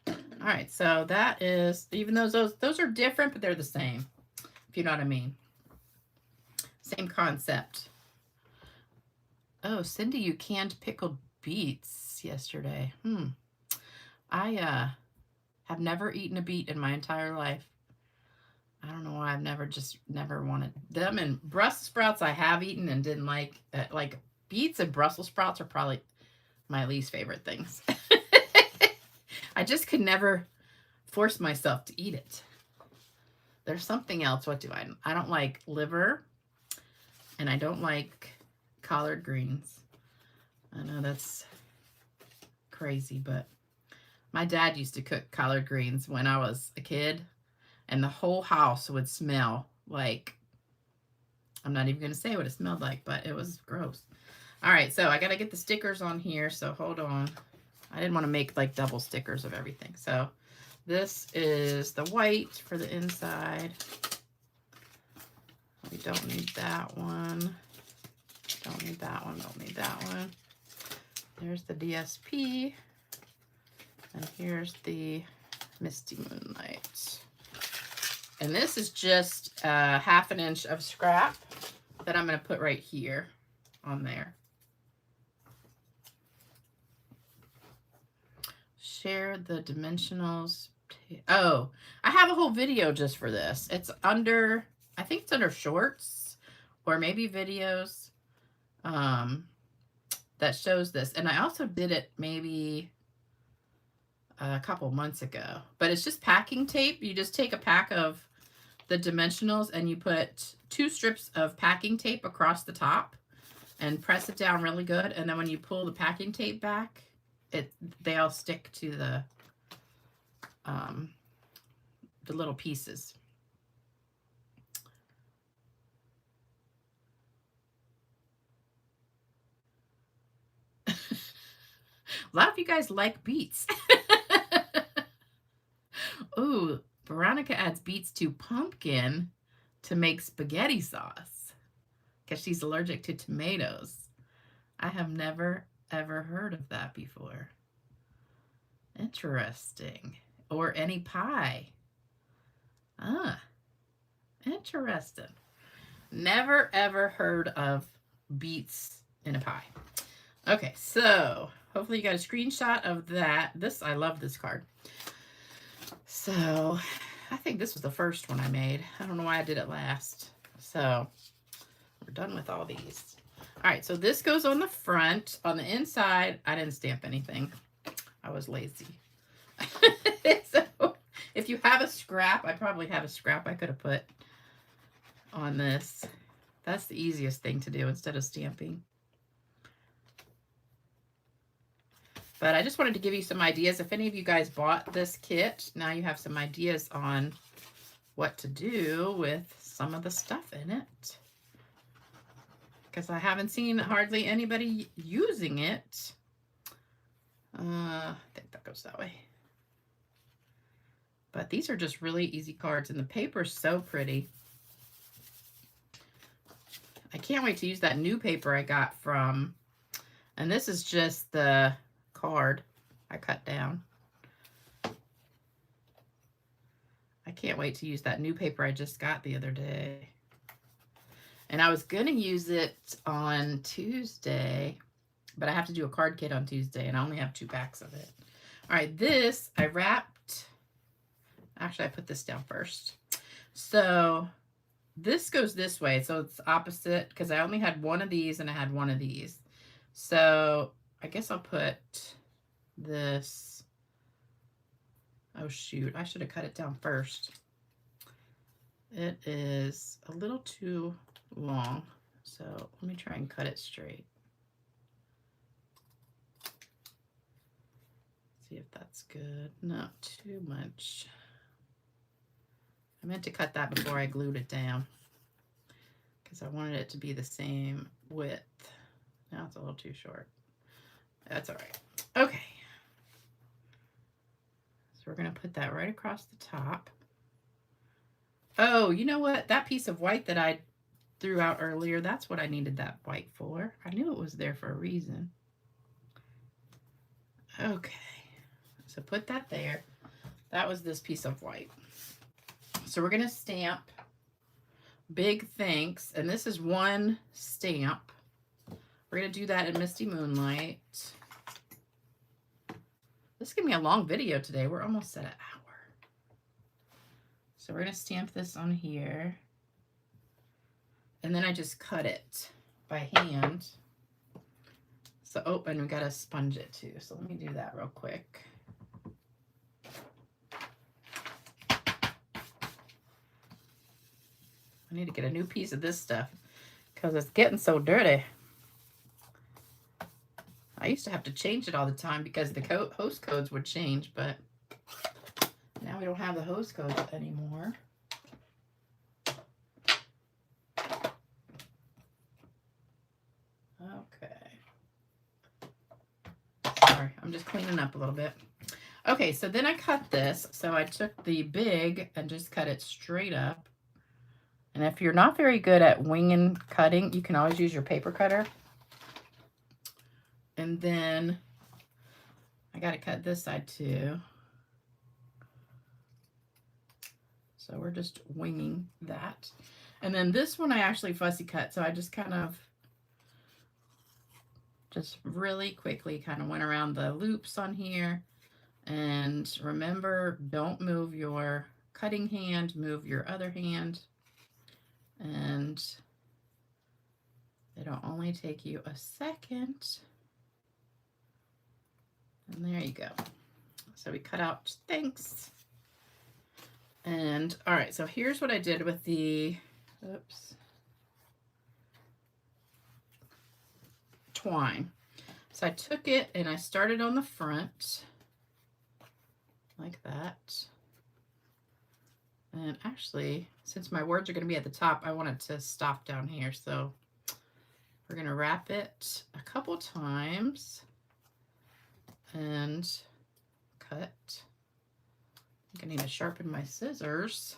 All right, so that is, even though those are different, but they're the same, if you know what I mean. Same concept. Oh, Cindy, you canned pickled beets yesterday. I have never eaten a beet in my entire life. I don't know why. I've never wanted them. And Brussels sprouts I have eaten and didn't like. Like beets and Brussels sprouts are probably my least favorite things. I just could never force myself to eat it. There's something else. What do I don't like liver, and I don't like collard greens. I know that's crazy, but my dad used to cook collard greens when I was a kid, and the whole house would smell like, I'm not even going to say what it smelled like, but it was gross. All right, so I got to get the stickers on here, so hold on. I didn't want to make like double stickers of everything. So this is the white for the inside. We don't need that one. Don't need that one. Don't need that one. There's the DSP. And here's the Misty Moonlight. And this is just 1/2 inch of scrap that I'm going to put right here on there. Share the dimensionals. Oh, I have a whole video just for this. It's under, I think it's under shorts or maybe videos that shows this. And I also did it maybe a couple months ago, but it's just packing tape. You just take a pack of the dimensionals and you put 2 strips of packing tape across the top and press it down really good. And then when you pull the packing tape back, they all stick to the little pieces. A lot of you guys like beets. Ooh, Veronica adds beets to pumpkin to make spaghetti sauce because she's allergic to tomatoes. I have never, ever heard of that before. Interesting. Or any pie. Ah, interesting. Never, ever heard of beets in a pie. Okay, so hopefully you got a screenshot of that. I love this card. So I think this was the first one I made. I don't know why I did it last. So we're done with all these. All right, so this goes on the front. On the inside, I didn't stamp anything. I was lazy. So if you have a scrap, I probably have a scrap I could have put on this. That's the easiest thing to do instead of stamping. But I just wanted to give you some ideas. If any of you guys bought this kit, now you have some ideas on what to do with some of the stuff in it. Because I haven't seen hardly anybody using it. I think that goes that way. But these are just really easy cards, and the paper's so pretty. I can't wait to use that new paper I got from, and this is just the card I cut down. I can't wait to use that new paper I just got the other day. And I was going to use it on Tuesday, but I have to do a card kit on Tuesday, and I only have 2 packs of it. All right, this I wrapped. Actually, I put this down first. So this goes this way, so it's opposite because I only had one of these and I had one of these. So I guess I'll put this. Oh, shoot. I should have cut it down first. It is a little too long, so let me try and cut it straight. See if that's good. Not too much. I meant to cut that before I glued it down because I wanted it to be the same width. Now it's a little too short. That's all right. Okay. So we're going to put that right across the top. Oh, you know what? That piece of white that I threw out earlier, that's what I needed that white for. I knew it was there for a reason. Okay. So put that there. That was this piece of white. So we're going to stamp Big Thanks. And this is one stamp We're going to do that in Misty Moonlight. This is going to be a long video today. We're almost at an hour. So we're going to stamp this on here. And then I just cut it by hand. So, oh, and we got to sponge it too. So let me do that real quick. I need to get a new piece of this stuff because it's getting so dirty. I used to have to change it all the time because the host codes would change, but now we don't have the host codes anymore. Okay. Sorry, I'm just cleaning up a little bit. Okay, so then I cut this. So I took the big and just cut it straight up. And if you're not very good at winging cutting, you can always use your paper cutter. And then I got to cut this side too. So we're just winging that. And then this one I actually fussy cut. So I just kind of just really quickly kind of went around the loops on here. And remember, don't move your cutting hand, move your other hand. And it'll only take you a second. And there you go. So we cut out, thanks. And all right, so here's what I did with the, oops, twine. So I took it and I started on the front like that. And actually, since my words are going to be at the top, I want it to stop down here. So we're going to wrap it a couple times and cut. I think I need to sharpen my scissors.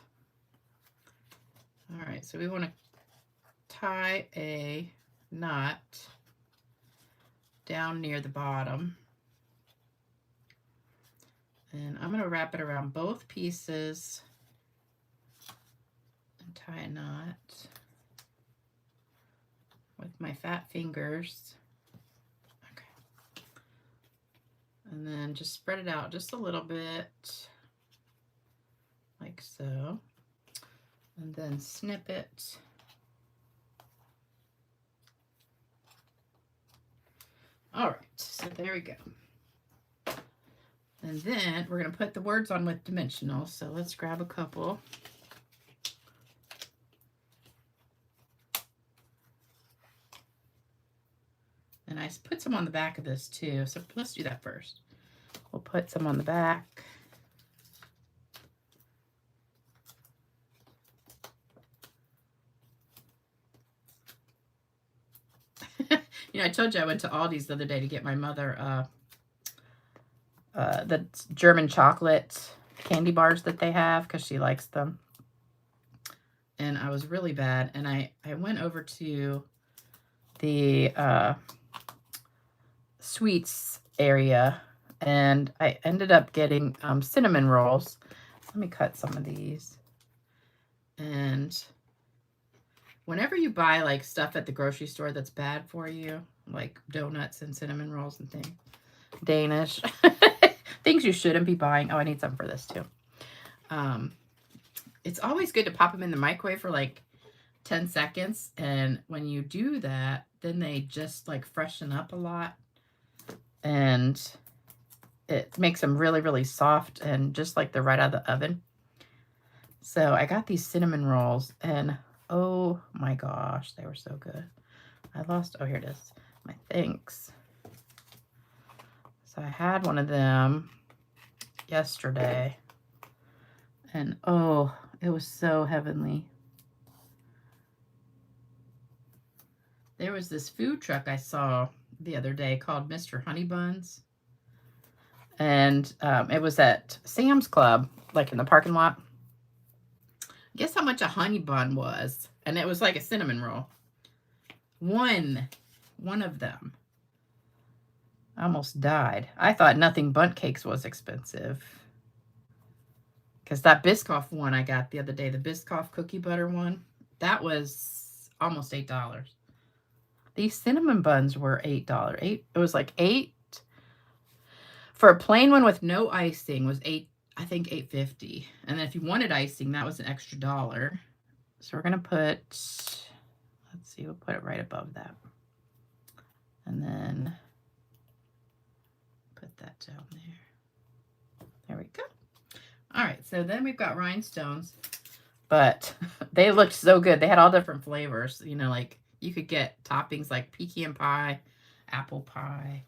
All right, so we want to tie a knot down near the bottom. And I'm going to wrap it around both pieces. Tie a knot with my fat fingers. Okay. And then just spread it out just a little bit, like so. And then snip it. All right, so there we go. And then we're going to put the words on with dimensional. So let's grab a couple. And I put some on the back of this too. So let's do that first. We'll put some on the back. You know, I told you I went to Aldi's the other day to get my mother the German chocolate candy bars that they have because she likes them. And I was really bad. And I went over to the sweets area and I ended up getting cinnamon rolls. Let me cut some of these. And whenever you buy like stuff at the grocery store that's bad for you, like donuts and cinnamon rolls and things, Danish, things you shouldn't be buying. Oh, I need some for this too. It's always good to pop them in the microwave for like 10 seconds. And when you do that, then they just like freshen up a lot. And it makes them really, really soft and just like they're right out of the oven. So I got these cinnamon rolls and oh my gosh, they were so good. I lost, oh, here it is, my thanks. So I had one of them yesterday and oh, it was so heavenly. There was this food truck I saw the other day called Mr. Honey Buns. And it was at Sam's Club, like in the parking lot. Guess how much a honey bun was? And it was like a cinnamon roll. One of them. I almost died. I thought Nothing Bundt Cakes was expensive. Because that Biscoff one I got the other day, the Biscoff cookie butter one, that was almost $8. These cinnamon buns were $8. It was like 8 for a plain one with no icing was 8, I think $8.50. And then if you wanted icing, that was an extra $1. So we're gonna put, let's see, we'll put it right above that. And then put that down there. There we go. All right, so then we've got rhinestones, but they looked so good. They had all different flavors, you know, like you could get toppings like pecan pie, apple pie.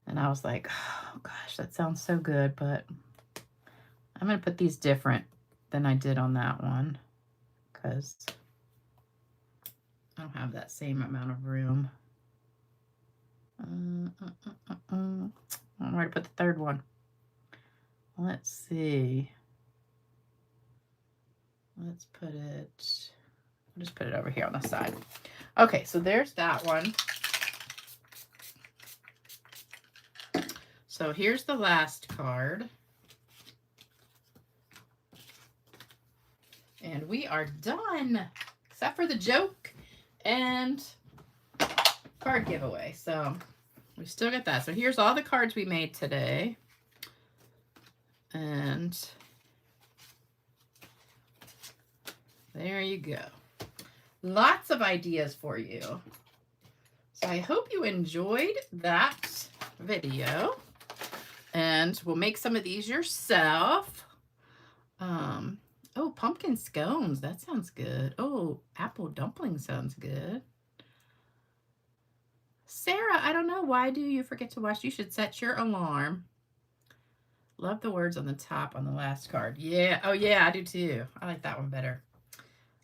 And I was like, oh gosh, that sounds so good, but I'm going to put these different than I did on that one because I don't have that same amount of room. I don't know where to put the third one. Let's see. Let's put it, I'll just put it over here on the side. Okay, so there's that one. So here's the last card. And we are done, except for the joke and card giveaway. So we still got that. So here's all the cards we made today. And there you go. Lots of ideas for you. So I hope you enjoyed that video. And we'll make some of these yourself. Oh, pumpkin scones. That sounds good. Oh, apple dumpling sounds good. Sarah, I don't know. Why do you forget to watch? You should set your alarm. Love the words on the top on the last card. Yeah. Oh, yeah, I do too. I like that one better.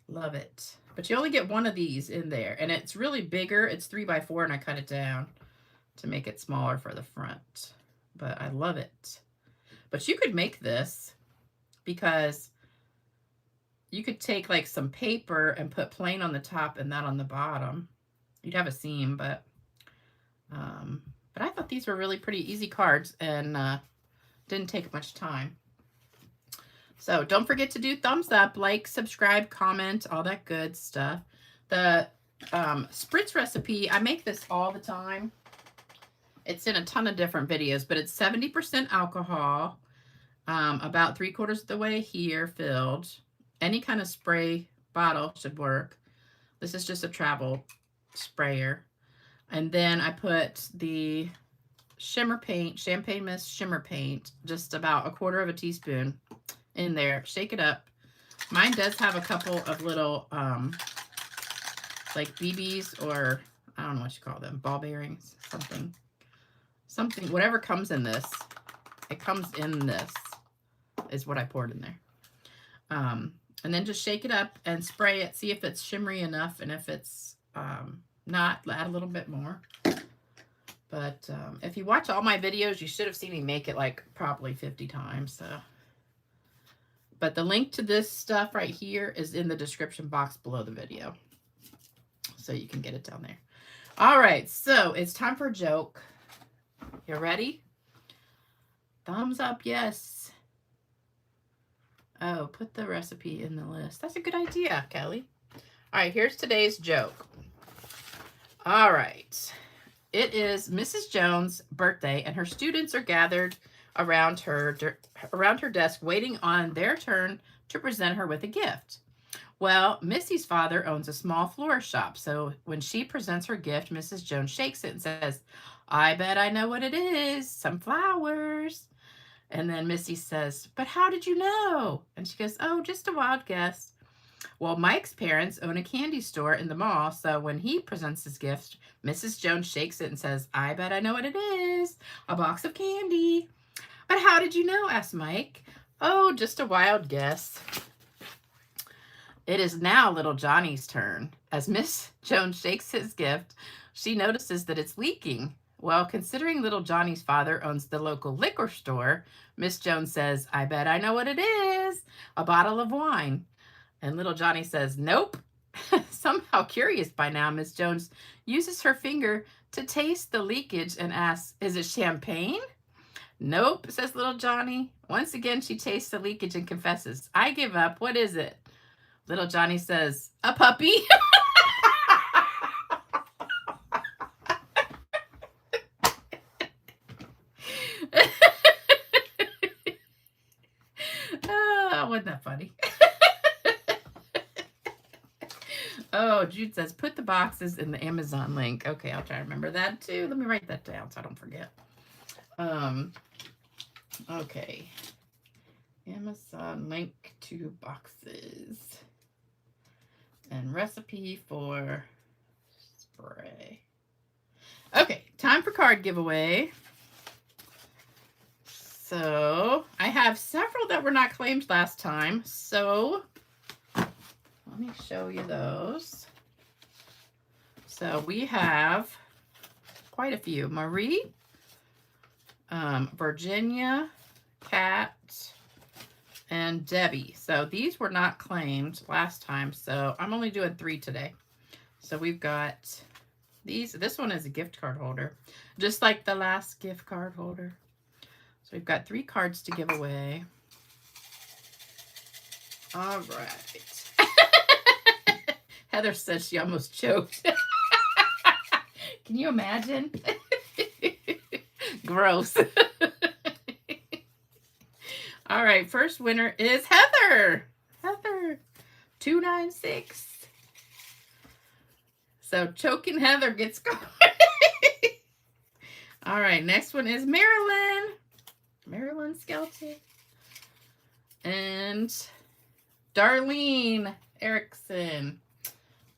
Love it. But you only get one of these in there. And it's really bigger. It's 3x4, and I cut it down to make it smaller for the front. But I love it. But you could make this because you could take like some paper and put plain on the top and that on the bottom. You'd have a seam, but I thought these were really pretty easy cards and didn't take much time. So don't forget to do thumbs up, like, subscribe, comment, all that good stuff. The spritz recipe, I make this all the time. It's in a ton of different videos, but it's 70% alcohol, about 3/4 of the way here filled. Any kind of spray bottle should work. This is just a travel sprayer. And then I put the shimmer paint, Champagne Mist shimmer paint, just about 1/4 teaspoon in there. Shake it up. Mine does have a couple of little, like BBs, or I don't know what you call them, ball bearings, something, whatever comes in this. It comes in this is what I poured in there. And then just shake it up and spray it. See if it's shimmery enough, and if it's not, add a little bit more. But if you watch all my videos, you should have seen me make it like probably 50 times. So. But the link to this stuff right here is in the description box below the video. So you can get it down there. All right, so it's time for a joke. You ready? Thumbs up, yes. Oh, put the recipe in the list. That's a good idea, Kelly. All right, here's today's joke. All right. It is Mrs. Jones' birthday, and her students are gathered around her desk waiting on their turn to present her with a gift. Well, Missy's father owns a small florist shop, so when she presents her gift, Mrs. Jones shakes it and says, "I bet I know what it is, some flowers." And then Missy says, "But how did you know?" And she goes, "Oh, just a wild guess." Well, Mike's parents own a candy store in the mall, so when he presents his gift, Mrs. Jones shakes it and says, "I bet I know what it is, a box of candy." "But how did you know?" asked Mike. "Oh, just a wild guess." It is now little Johnny's turn. As Miss Jones shakes his gift, she notices that it's leaking. Well, considering little Johnny's father owns the local liquor store, Miss Jones says, "I bet I know what it is, a bottle of wine." And little Johnny says, "Nope." Somehow curious by now, Miss Jones uses her finger to taste the leakage and asks, "Is it champagne?" "Nope," says little Johnny. Once again, she tastes the leakage and confesses, "I give up. What is it?" Little Johnny says, "A puppy." Oh, Jude says, put the boxes in the Amazon link. Okay, I'll try to remember that too. Let me write that down so I don't forget. Okay. Amazon link to boxes. And recipe for spray. Okay, time for card giveaway. So I have several that were not claimed last time. So let me show you those. So we have quite a few. Marie, Virginia, Kat, and Debbie. So these were not claimed last time. So I'm only doing 3 today. So we've got these. This one is a gift card holder, just like the last gift card holder. So we've got 3 cards to give away. All right. Heather says she almost choked. Can you imagine? Gross. All right, first winner is Heather. Heather, 296. So choking Heather gets going. All right, next one is Marilyn. Marilyn Skelton. And Darlene Erickson.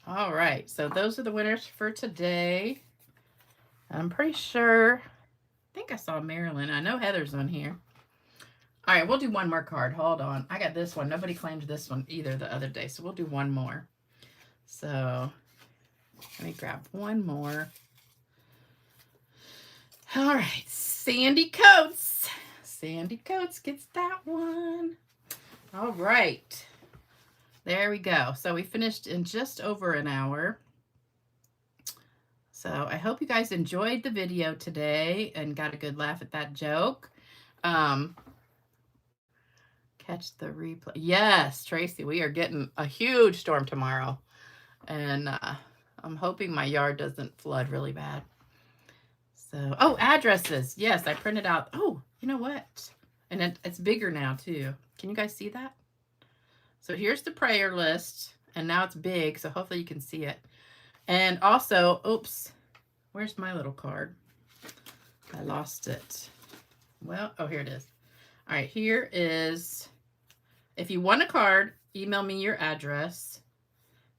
All right, so those are the winners for today. I'm pretty sure, I think I saw Marilyn. I know Heather's on here. All right, we'll do one more card. Hold on. I got this one. Nobody claimed this one either the other day, so we'll do one more. So let me grab one more. All right, Sandy Coates. Sandy Coates gets that one. All right. There we go. So we finished in just over an hour. So I hope you guys enjoyed the video today and got a good laugh at that joke. Catch the replay. Yes, Tracy, we are getting a huge storm tomorrow. And I'm hoping my yard doesn't flood really bad. So, oh, addresses. Yes, I printed out. Oh, you know what? And it's bigger now too. Can you guys see that? So here's the prayer list. And now it's big, so hopefully you can see it. And also, oops, where's my little card? I lost it. Well, oh, here it is. All right, here is, if you want a card, email me your address,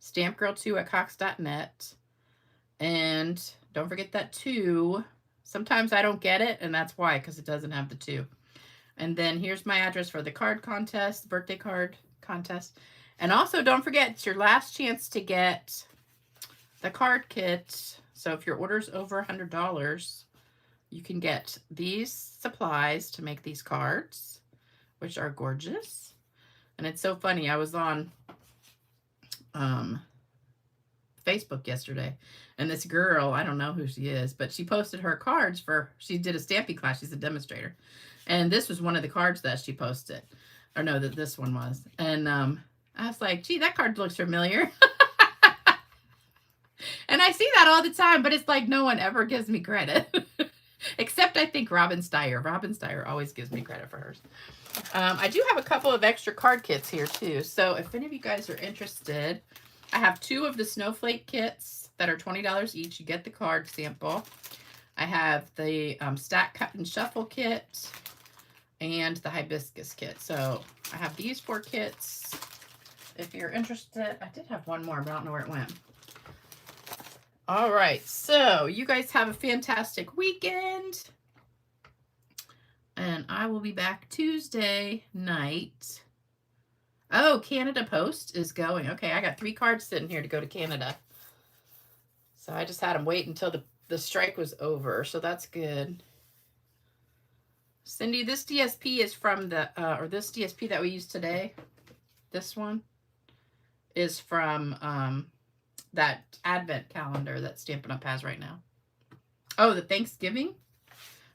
stampgirl2@cox.net. And don't forget that 2. Sometimes I don't get it, and that's why, because it doesn't have the 2. And then here's my address for the card contest, birthday card contest. And also, don't forget, it's your last chance to get the card kit. So if your order's over $100, you can get these supplies to make these cards, which are gorgeous. And it's so funny. I was on Facebook yesterday, and this girl, I don't know who she is, but she posted her cards for, she did a stamping class. She's a demonstrator. And this was one of the cards that she posted. Or no, that this one was. And I was like, gee, that card looks familiar. And I see that all the time, but it's like no one ever gives me credit. Except I think Robin Steyer. Robin Steyer always gives me credit for hers. I do have a couple of extra card kits here too. So if any of you guys are interested, I have 2 of the snowflake kits that are $20 each. You get the card sample. I have the stack, cut, and shuffle kit and the hibiscus kit. So I have these 4 kits. If you're interested, I did have one more, but I don't know where it went. All right, so you guys have a fantastic weekend. And I will be back Tuesday night. Oh, Canada Post is going. Okay, I got 3 cards sitting here to go to Canada. So I just had them wait until the strike was over. So that's good. Cindy, this DSP is from the, or this DSP that we used today. This one is from that advent calendar that Stampin' Up! Has right now. Oh, the Thanksgiving?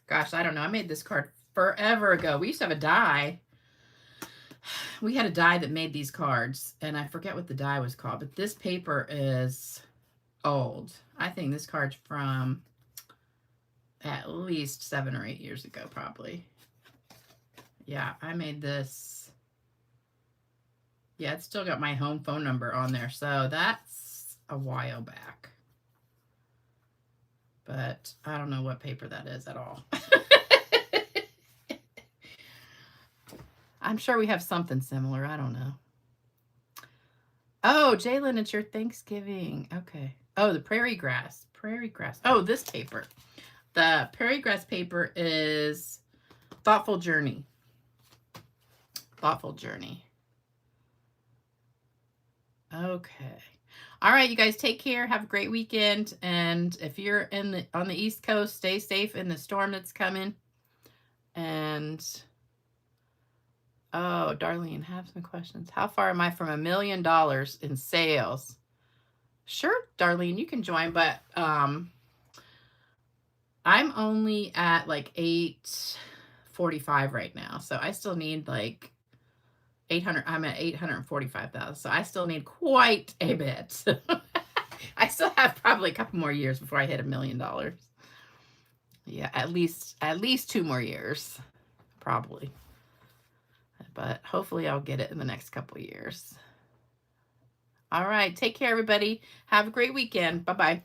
Gosh, I don't know. I made this card forever ago. We used to have a die. We had a die that made these cards, and I forget what the die was called, but this paper is old. I think this card's from at least 7 or 8 years ago, probably. Yeah, I made this. Yeah, it's still got my home phone number on there, so that's a while back. But I don't know what paper that is at all. I'm sure we have something similar. I don't know. Oh, Jalen, it's your Thanksgiving. Okay. Oh, the prairie grass. Prairie grass. Oh, this paper. The prairie grass paper is Thoughtful Journey. Thoughtful Journey. Okay. All right, you guys, take care. Have a great weekend. And if you're on the East Coast, stay safe in the storm that's coming. And oh, Darlene, have some questions. How far am I from $1 million in sales? Sure, Darlene, you can join, but I'm only at like 845 right now. So I still need like 800. I'm at 845,000. So I still need quite a bit. I still have probably a couple more years before I hit $1 million. Yeah, at least 2 more years, probably. But hopefully I'll get it in the next couple years. All right, take care, everybody. Have a great weekend. Bye-bye.